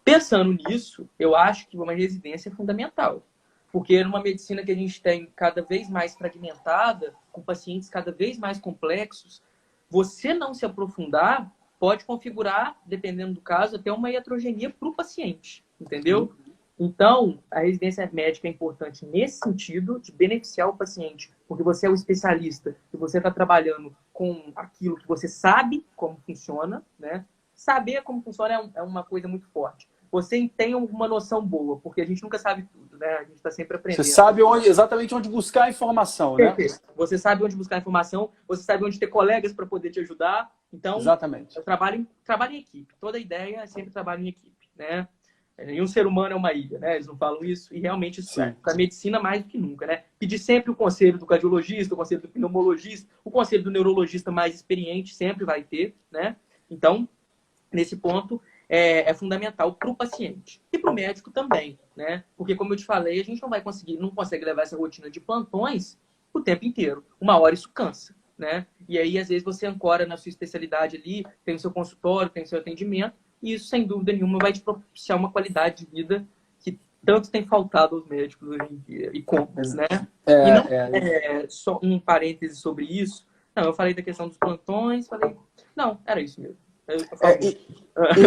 Speaker 2: Pensando nisso, eu acho que uma residência é fundamental. Porque numa medicina que a gente tem cada vez mais fragmentada, com pacientes cada vez mais complexos, você não se aprofundar pode configurar, dependendo do caso, até uma iatrogenia para o paciente, entendeu? Então, a residência médica é importante nesse sentido, de beneficiar o paciente, porque você é o especialista, e você está trabalhando com aquilo que você sabe como funciona, né? Saber como funciona é uma coisa muito forte. Você tem uma noção boa, porque a gente nunca sabe tudo, né? A gente está sempre aprendendo.
Speaker 1: Você sabe exatamente onde buscar a informação, né?
Speaker 2: Perfeito. Você sabe onde buscar a informação, você sabe onde ter colegas para poder te ajudar. Então,
Speaker 1: exatamente.
Speaker 2: Eu trabalho em equipe. Toda ideia é sempre trabalho em equipe, né? E um ser humano é uma ilha, né? Eles não falam isso e realmente isso é. Para a medicina mais do que nunca, né? Pedir sempre o conselho do cardiologista, o conselho do pneumologista, o conselho do neurologista mais experiente sempre vai ter, né? Então, nesse ponto, é fundamental para o paciente. E para o médico também, né? Porque, como eu te falei, a gente não consegue levar essa rotina de plantões o tempo inteiro. Uma hora isso cansa, né? E aí, às vezes, você ancora na sua especialidade ali, tem o seu consultório, tem o seu atendimento, e isso, sem dúvida nenhuma, vai te propiciar uma qualidade de vida que tanto tem faltado aos médicos hoje em dia. E como, né? Só um parêntese sobre isso. Não, eu falei da questão dos plantões, Não, era isso mesmo.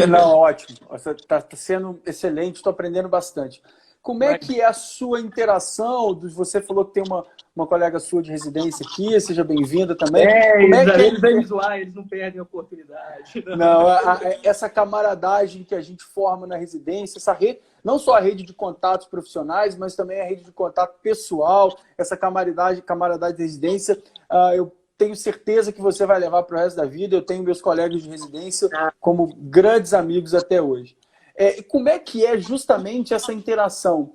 Speaker 1: Não, ótimo. Você está sendo excelente, estou aprendendo bastante. Como é que é a sua interação? Você falou que tem uma colega sua de residência aqui, seja bem-vinda também.
Speaker 2: Eles vêm zoar, eles não perdem a oportunidade.
Speaker 1: Não, essa camaradagem que a gente forma na residência, essa rede, não só a rede de contatos profissionais, mas também a rede de contato pessoal, essa camaradagem de residência, eu tenho certeza que você vai levar para o resto da vida. Eu tenho meus colegas de residência como grandes amigos até hoje. Como é que é justamente essa interação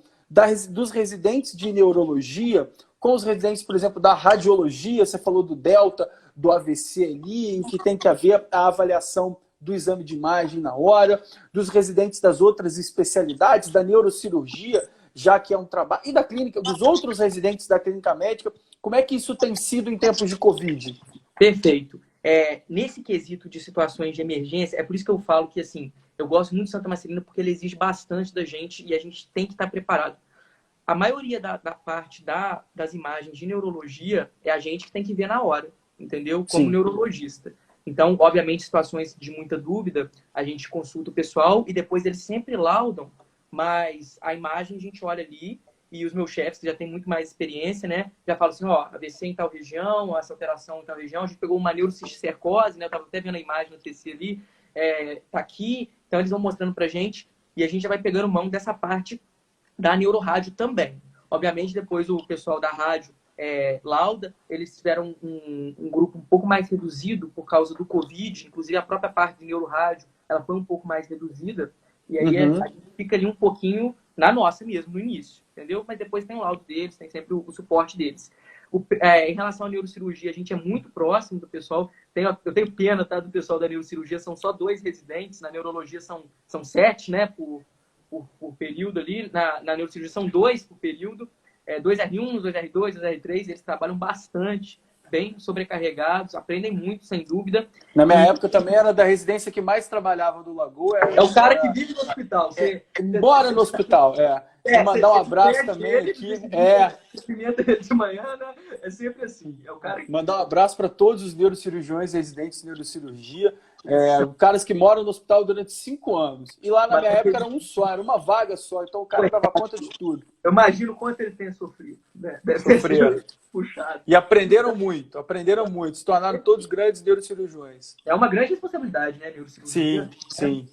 Speaker 1: dos residentes de neurologia com os residentes, por exemplo, da radiologia? Você falou do delta, do AVC ali, em que tem que haver a avaliação do exame de imagem na hora, dos residentes das outras especialidades, da neurocirurgia, já que é um trabalho, e da clínica, dos outros residentes da clínica médica. Como é que isso tem sido em tempos de Covid?
Speaker 2: Perfeito. Nesse quesito de situações de emergência, é por isso que eu falo que, assim, eu gosto muito de Santa Marcelina porque ele exige bastante da gente e a gente tem que estar preparado. A maioria da parte das imagens de neurologia é a gente que tem que ver na hora, entendeu? Como
Speaker 1: Sim.
Speaker 2: neurologista. Então, obviamente, situações de muita dúvida, a gente consulta o pessoal e depois eles sempre laudam, mas a imagem a gente olha ali e os meus chefes, que já têm muito mais experiência, né, já falam assim, ó, AVC em tal região, essa alteração em tal região, a gente pegou uma neurocisticercose, né, eu tava até vendo a imagem no TC ali, tá aqui, então eles vão mostrando pra gente e a gente já vai pegando mão dessa parte da neurorádio também. Obviamente, depois o pessoal da rádio lauda, eles tiveram um grupo um pouco mais reduzido por causa do Covid, inclusive a própria parte de neurorádio, ela foi um pouco mais reduzida, e aí a gente fica ali um pouquinho na nossa mesmo, no início, entendeu? Mas depois tem o laudo deles, tem sempre o suporte deles. Em relação à neurocirurgia, a gente é muito próximo do pessoal. Eu tenho pena, tá, do pessoal da neurocirurgia, são só 2 residentes, na neurologia são 7, né, por período ali, na neurocirurgia são 2 por período, 2R1, 2R2, 2R3, eles trabalham bastante, bem sobrecarregados, aprendem muito, sem dúvida.
Speaker 1: Na minha época também era da residência que mais trabalava do Lagoa.
Speaker 2: É o cara que vive no hospital.
Speaker 1: Mora no hospital, Vou mandar um abraço também aqui.
Speaker 2: Pimenta de manhã, né? É sempre assim. É o cara que...
Speaker 1: Mandar um abraço para todos os neurocirurgiões residentes de neurocirurgia. Caras que moram no hospital durante 5 anos. E lá na minha época era um só, era uma vaga só. Então o cara dava conta de tudo.
Speaker 2: Eu imagino quanto ele tem sofrido. Né?
Speaker 1: Sofreram.
Speaker 2: Puxado.
Speaker 1: E aprenderam muito. Se tornaram todos grandes neurocirurgiões.
Speaker 2: É uma grande responsabilidade, né, neurocirurgia?
Speaker 1: Sim.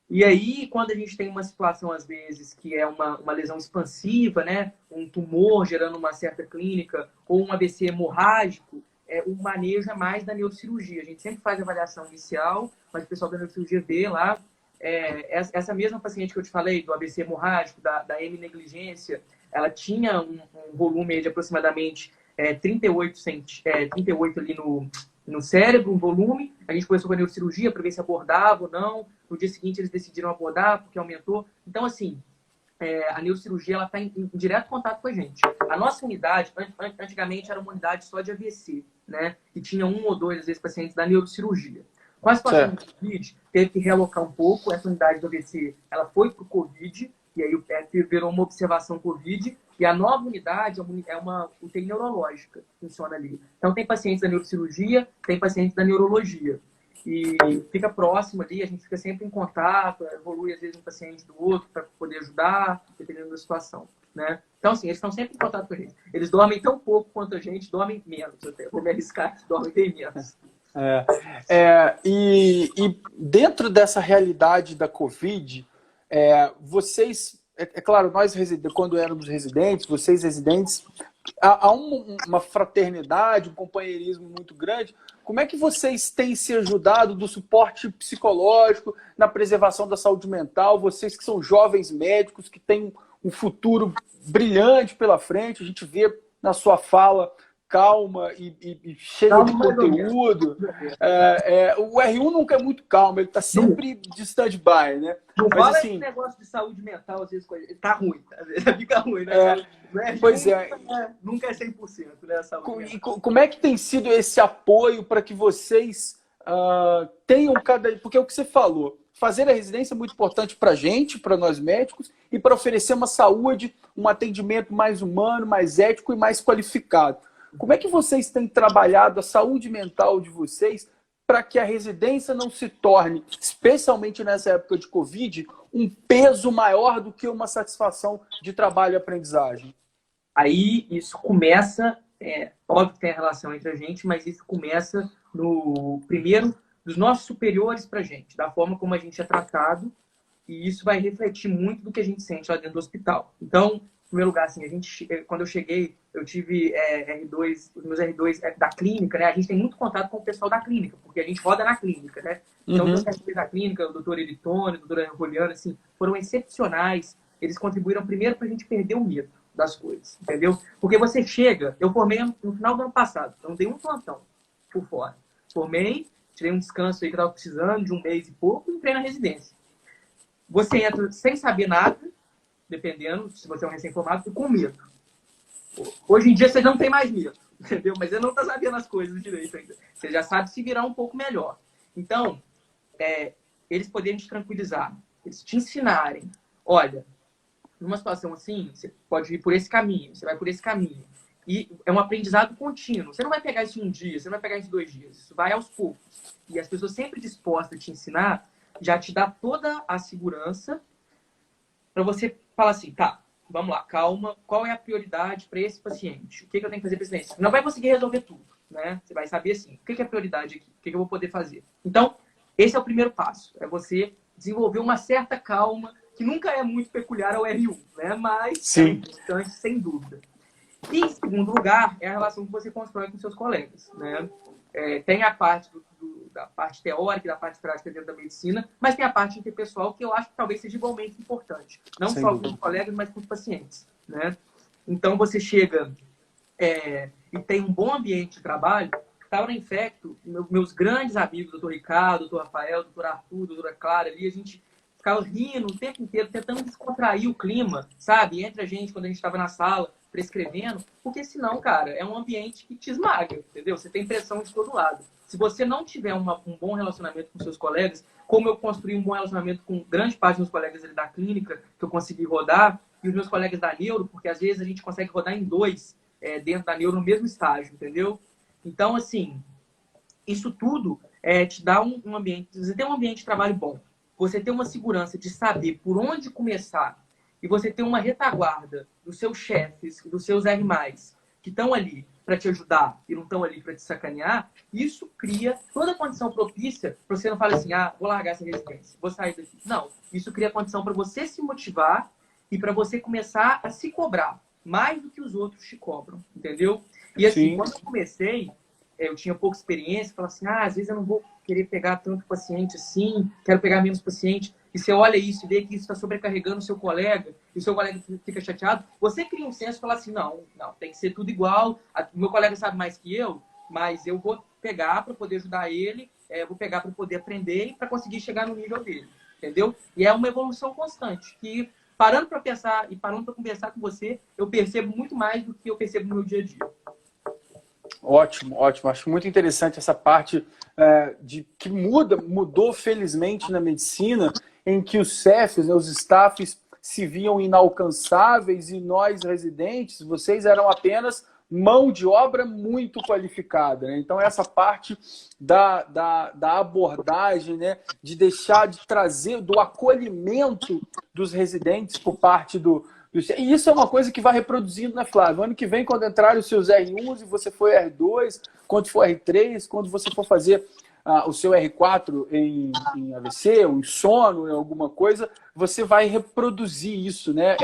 Speaker 2: E aí, quando a gente tem uma situação, às vezes, que é uma lesão expansiva, né, um tumor gerando uma certa clínica, ou um AVC hemorrágico, o manejo é mais da neurocirurgia. A gente sempre faz a avaliação inicial, mas o pessoal da neurocirurgia vê lá. Essa mesma paciente que eu te falei, do AVC hemorrágico, da hemnegligência, ela tinha um volume de aproximadamente 38 ali no cérebro, um volume. A gente começou com a neurocirurgia para ver se abordava ou não. No dia seguinte, eles decidiram abordar porque aumentou. Então, assim, a neurocirurgia ela está em direto contato com a gente. A nossa unidade, antigamente, era uma unidade só de AVC, né? E tinha 1 ou 2, às vezes, pacientes da neurocirurgia. Com a situação do Covid, teve que realocar um pouco. Essa unidade do AVC ela foi para o Covid, e aí virou uma observação Covid. E a nova unidade é uma UTI neurológica, funciona ali. Então, tem pacientes da neurocirurgia, tem pacientes da neurologia. E fica próximo ali, a gente fica sempre em contato, evolui às vezes um paciente do outro para poder ajudar, dependendo da situação, né? Então, assim, eles estão sempre em contato com a gente. Eles dormem tão pouco quanto a gente, dormem menos até. Vou me arriscar, dormem bem menos.
Speaker 1: E dentro dessa realidade da Covid, vocês, claro, nós quando éramos residentes, vocês residentes, há uma fraternidade, um companheirismo muito grande. Como é que vocês têm se ajudado do suporte psicológico na preservação da saúde mental? Vocês que são jovens médicos, que têm um futuro brilhante pela frente, a gente vê na sua fala calma e cheia de conteúdo. O R1 nunca é muito calmo, ele está sempre de stand-by, né?
Speaker 2: Não fala esse negócio de saúde mental, às vezes tá ruim, às vezes fica ruim, né?
Speaker 1: Pois é.
Speaker 2: Nunca é 100%, né? Saúde
Speaker 1: como é que tem sido esse apoio para que vocês tenham porque é o que você falou, fazer a residência é muito importante para a gente, para nós médicos, e para oferecer uma saúde, um atendimento mais humano, mais ético e mais qualificado. Como é que vocês têm trabalhado a saúde mental de vocês para que a residência não se torne, especialmente nessa época de Covid, um peso maior do que uma satisfação de trabalho e aprendizagem?
Speaker 2: Aí isso começa, óbvio que tem a relação entre a gente, mas isso começa no primeiro dos nossos superiores para a gente, da forma como a gente é tratado, e isso vai refletir muito do que a gente sente lá dentro do hospital. Então, primeiro lugar, assim, quando eu cheguei, eu tive R2, os meus R2 da clínica, né? A gente tem muito contato com o pessoal da clínica, porque a gente roda na clínica, né? Então, os R2 da clínica, o doutor Eritone, a doutora Roliana, assim, foram excepcionais. Eles contribuíram primeiro para a gente perder o medo das coisas, entendeu? Porque você chega, eu formei no final do ano passado, então dei um plantão por fora. Formei, tirei um descanso aí que eu estava precisando, de um mês e pouco, e entrei na residência. Você entra sem saber nada, dependendo se você é um recém-formado, e com medo. Hoje em dia você não tem mais medo, entendeu? Mas você não está sabendo as coisas direito ainda. Você já sabe se virar um pouco melhor. Então, eles poderem te tranquilizar, eles te ensinarem. Olha, numa situação assim, você pode ir por esse caminho, você vai por esse caminho. E é um aprendizado contínuo. Você não vai pegar isso em um dia, você não vai pegar isso em 2 dias. Isso vai aos poucos. E as pessoas sempre dispostas a te ensinar, já te dá toda a segurança para você falar assim, tá, vamos lá, calma, qual é a prioridade para esse paciente? O que eu tenho que fazer para esse paciente? Você não vai conseguir resolver tudo, né? Você vai saber assim, o que é a prioridade aqui? O que eu vou poder fazer? Então, esse é o primeiro passo. É você desenvolver uma certa calma, que nunca é muito peculiar ao R1, né? Mas é importante, sem dúvida. E, em segundo lugar, é a relação que você constrói com seus colegas, né? Tem a parte da parte teórica, da parte prática dentro da medicina, mas tem a parte interpessoal que eu acho que talvez seja igualmente importante. Não só com os colegas, mas com os pacientes, né? Então, você chega e tem um bom ambiente de trabalho. Estava na Infecto, meus grandes amigos, doutor Ricardo, doutor Rafael, doutor Arthur, doutora Clara, ali, a gente ficava rindo o tempo inteiro, tentando descontrair o clima, sabe? Entre a gente, quando a gente estava na sala, prescrevendo, porque senão, cara, é um ambiente que te esmaga, entendeu? Você tem pressão de todo lado. Se você não tiver um bom relacionamento com seus colegas, como eu construí um bom relacionamento com grande parte dos meus colegas ali da clínica, que eu consegui rodar, e os meus colegas da neuro, porque às vezes a gente consegue rodar em 2 dentro da neuro no mesmo estágio, entendeu? Então, assim, isso tudo te dá um ambiente, você tem um ambiente de trabalho bom, você tem uma segurança de saber por onde começar, e você tem uma retaguarda dos seus chefes, dos seus R+, que estão ali para te ajudar e não estão ali para te sacanear, isso cria toda a condição propícia para você não falar assim, vou largar essa residência, vou sair daqui. Não, isso cria condição para você se motivar e para você começar a se cobrar mais do que os outros te cobram, entendeu? E assim, quando eu comecei, eu tinha pouca experiência, falava assim, às vezes eu não vou querer pegar tanto paciente assim, quero pegar menos paciente. E você olha isso e vê que isso está sobrecarregando o seu colega, e o seu colega fica chateado, você cria um senso e fala assim, não, tem que ser tudo igual, o meu colega sabe mais que eu, mas eu vou pegar para poder ajudar ele, vou pegar para poder aprender e para conseguir chegar no nível dele, entendeu? E é uma evolução constante, que parando para pensar e parando para conversar com você, eu percebo muito mais do que eu percebo no meu dia a dia.
Speaker 1: Ótimo, ótimo. Acho muito interessante essa parte que mudou felizmente na medicina, em que os CEFs, né, os staffs, se viam inalcançáveis e nós, residentes, vocês eram apenas mão de obra muito qualificada, né? Então, essa parte da abordagem, né, de deixar de trazer, do acolhimento dos residentes por parte do... E isso é uma coisa que vai reproduzindo, né, Flávio? Ano que vem, quando entrarem os seus R1s e você for R2, quando for R3, quando você for fazer o seu R4 em AVC, ou em sono, em alguma coisa, você vai reproduzir isso, né?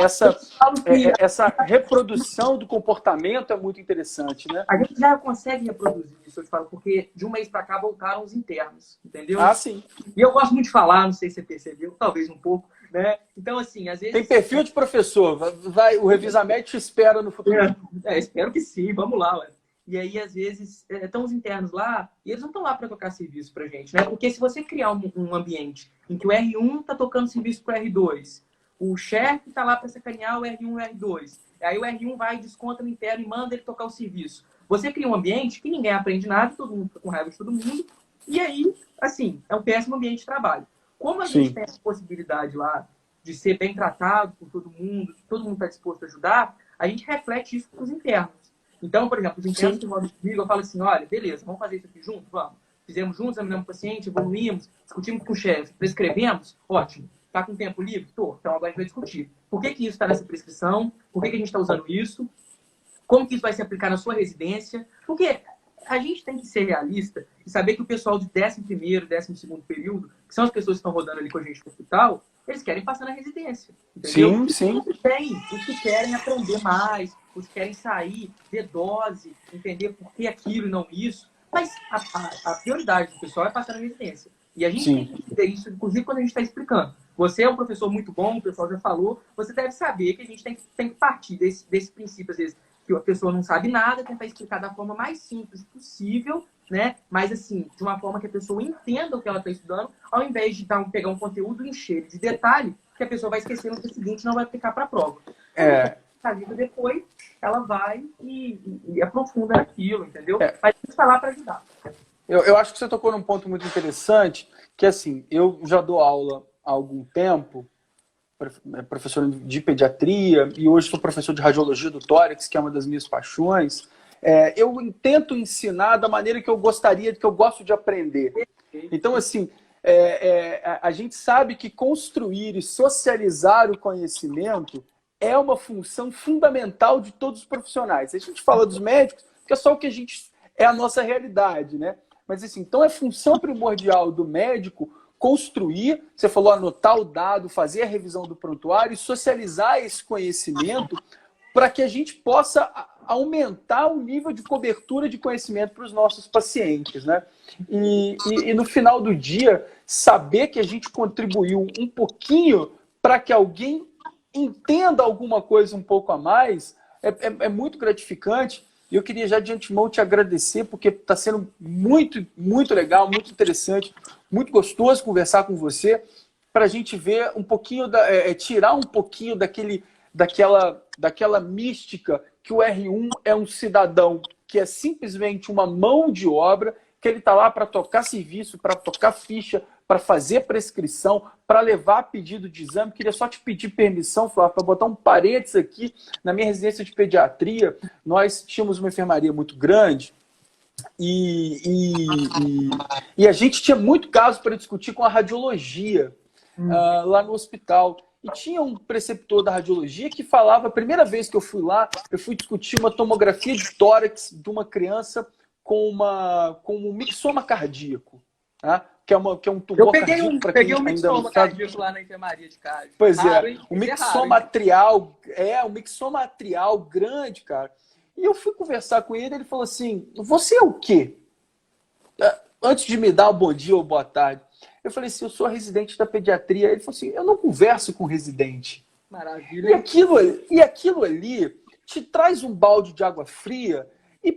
Speaker 1: Essa reprodução do comportamento é muito interessante, né?
Speaker 2: A gente já consegue reproduzir isso, eu te falo, porque de um mês para cá voltaram os internos, entendeu?
Speaker 1: Sim.
Speaker 2: E eu gosto muito de falar, não sei se você percebeu, talvez um pouco, né? Então, assim, às vezes...
Speaker 1: Tem perfil de professor, o Revisamed te espera no futuro.
Speaker 2: Espero que sim, vamos lá, ué. E aí, às vezes, estão os internos lá e eles não estão lá para tocar serviço para gente, né? Porque se você criar um ambiente em que o R1 está tocando serviço para o R2, o chefe está lá para sacanear o R1 e o R2, aí o R1 vai, desconta no interno e manda ele tocar o serviço. Você cria um ambiente que ninguém aprende nada, todo mundo fica com raiva de todo mundo, e aí, assim, é um péssimo ambiente de trabalho. Como a gente tem essa possibilidade lá de ser bem tratado por todo mundo está disposto a ajudar, a gente reflete isso com os internos. Então, por exemplo, os internos que rodam comigo, eu falo assim, olha, beleza, vamos fazer isso aqui junto? Vamos. Fizemos juntos, examinamos o paciente, evoluímos, discutimos com o chefe, prescrevemos, ótimo. Está com tempo livre? Tô. Então agora a gente vai discutir. Por que isso está nessa prescrição? Por que a gente está usando isso? Como que isso vai se aplicar na sua residência? Porque a gente tem que ser realista e saber que o pessoal de 11º, 12º período, que são as pessoas que estão rodando ali com a gente no hospital, eles querem passar na residência, entendeu?
Speaker 1: Sim, sim.
Speaker 2: Os que querem aprender mais, os que querem sair, ver dose, entender por que aquilo e não isso. Mas a prioridade do pessoal é passar na residência. E a gente tem que entender isso, inclusive, quando a gente está explicando. Você é um professor muito bom, o pessoal já falou, você deve saber que a gente tem que partir desse princípio, às vezes, que a pessoa não sabe nada, tentar explicar da forma mais simples possível, né? Mas, assim, de uma forma que a pessoa entenda o que ela está estudando, ao invés de pegar um conteúdo e encher de detalhe, que a pessoa vai esquecer no dia seguinte e não vai aplicar para a prova. Depois, ela vai e aprofunda naquilo, entendeu? Mas a gente está lá para ajudar.
Speaker 1: Eu acho que você tocou num ponto muito interessante, que assim, eu já dou aula há algum tempo, professor de pediatria, e hoje sou professor de radiologia do tórax, que é uma das minhas paixões. Eu tento ensinar da maneira que eu gostaria, que eu gosto de aprender. Então, assim, a gente sabe que construir e socializar o conhecimento é uma função fundamental de todos os profissionais. A gente fala dos médicos, que é só o que é a nossa realidade, né? Mas assim, então é função primordial do médico construir, você falou anotar o dado, fazer a revisão do prontuário e socializar esse conhecimento para que a gente possa aumentar o nível de cobertura de conhecimento para os nossos pacientes, né? E no final do dia, saber que a gente contribuiu um pouquinho para que alguém entenda alguma coisa um pouco a mais é muito gratificante. E eu queria já de antemão te agradecer, porque está sendo muito, muito legal, muito interessante, muito gostoso conversar com você, para a gente ver um pouquinho, tirar um pouquinho daquela mística que o R1 é um cidadão que é simplesmente uma mão de obra, que ele está lá para tocar serviço, para tocar ficha, para fazer prescrição, para levar pedido de exame. Queria só te pedir permissão, Flávio, para botar um parênteses aqui. Na minha residência de pediatria, nós tínhamos uma enfermaria muito grande e a gente tinha muito caso para discutir com a radiologia lá no hospital. E tinha um preceptor da radiologia que falava, a primeira vez que eu fui lá, eu fui discutir uma tomografia de tórax de uma criança com um mixoma cardíaco, tá? Que é um tumor cardíaco.
Speaker 2: Eu peguei um mixoma cardíaco lá na enfermaria de casa.
Speaker 1: Pois é, o mixoma atrial, um mixoma atrial grande, cara. E eu fui conversar com ele, ele falou assim, você é o quê? Antes de me dar o bom dia ou boa tarde, eu falei assim, eu sou residente da pediatria. Ele falou assim, eu não converso com residente.
Speaker 2: Maravilha.
Speaker 1: E aquilo ali te traz um balde de água fria e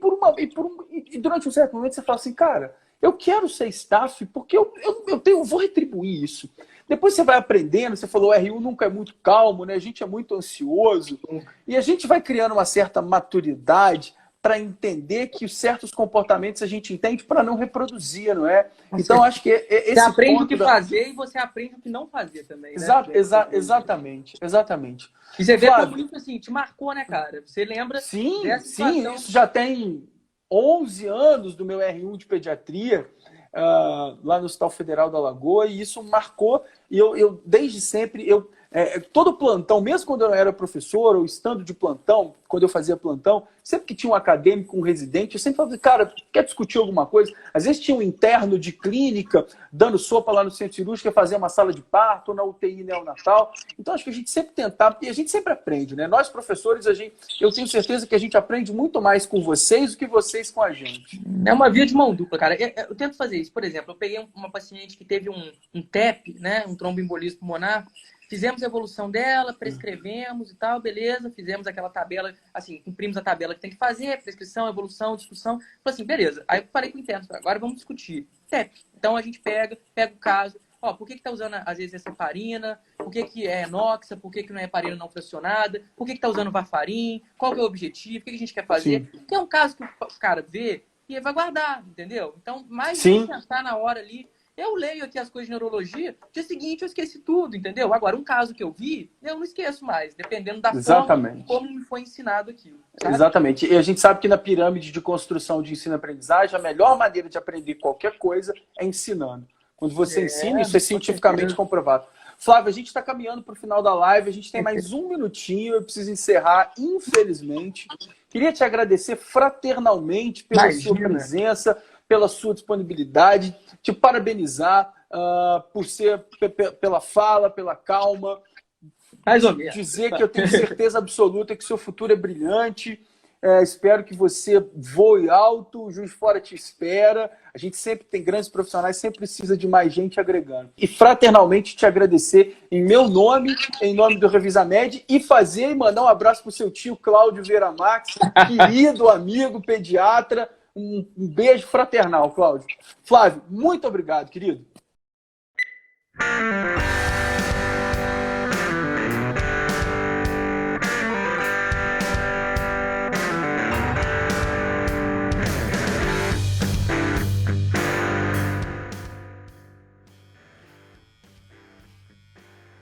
Speaker 1: durante um certo momento você fala assim, cara, eu quero ser staff porque eu vou retribuir isso. Depois você vai aprendendo, você falou, o R1 nunca é muito calmo, né? A gente é muito ansioso. E a gente vai criando uma certa maturidade para entender que certos comportamentos a gente entende para não reproduzir, não é? Então, acho que esse
Speaker 2: você aprende o que fazer e você aprende o que não fazer também, né?
Speaker 1: Exatamente.
Speaker 2: E você vê como isso, assim, te marcou, né, cara? Você lembra
Speaker 1: dessa situação? Isso já tem 11 anos do meu R1 de pediatria, lá no Hospital Federal da Lagoa, e isso marcou, e eu desde sempre, todo plantão, mesmo quando eu não era professor, ou estando de plantão, quando eu fazia plantão, sempre que tinha um acadêmico, um residente, eu sempre falava, cara, quer discutir alguma coisa? Às vezes tinha um interno de clínica, dando sopa lá no centro cirúrgico, ia fazer uma sala de parto, ou na UTI neonatal. Então, acho que a gente sempre tentava, e a gente sempre aprende, né? Nós, professores, eu tenho certeza que a gente aprende muito mais com vocês do que vocês com a gente.
Speaker 2: É uma via de mão dupla, cara. Eu tento fazer isso. Por exemplo, eu peguei uma paciente que teve um TEP, né? Um tromboembolismo pulmonar. Fizemos a evolução dela, prescrevemos e tal, beleza. Fizemos aquela tabela, assim, cumprimos a tabela que tem que fazer, prescrição, evolução, discussão. Falei assim, beleza. Aí eu falei com o interno, agora vamos discutir. TEP. Então a gente pega o caso. Ó, por que tá usando, às vezes, essa heparina? Por que é enoxa? Por que não é heparina não fracionada? Por que tá usando varfarin? Qual que é o objetivo? O que a gente quer fazer? Sim. Que é um caso que o cara vê e ele vai guardar, entendeu? Então, mais de pensar na hora ali. Eu leio aqui as coisas de neurologia, dia seguinte eu esqueci tudo, entendeu? Agora, um caso que eu vi, eu não esqueço mais, dependendo da forma como me foi ensinado aquilo. Sabe?
Speaker 1: Exatamente. E a gente sabe que na pirâmide de construção de ensino-aprendizagem, a melhor maneira de aprender qualquer coisa é ensinando. Quando você ensina, isso é cientificamente comprovado. Flávio, a gente está caminhando para o final da live, a gente tem mais um minutinho, eu preciso encerrar, infelizmente. Queria te agradecer fraternalmente pela sua presença, pela sua disponibilidade, te parabenizar pela fala, pela calma.
Speaker 2: Mais ou menos.
Speaker 1: Dizer que eu tenho certeza absoluta que seu futuro é brilhante. Espero que você voe alto, o Juiz de Fora te espera. A gente sempre tem grandes profissionais, sempre precisa de mais gente agregando. E fraternalmente te agradecer em meu nome, em nome do Revisa Med, e fazer e mandar um abraço para o seu tio Cláudio Vieira Max, querido amigo, pediatra. Um beijo fraternal, Cláudio. Flávio, muito obrigado, querido.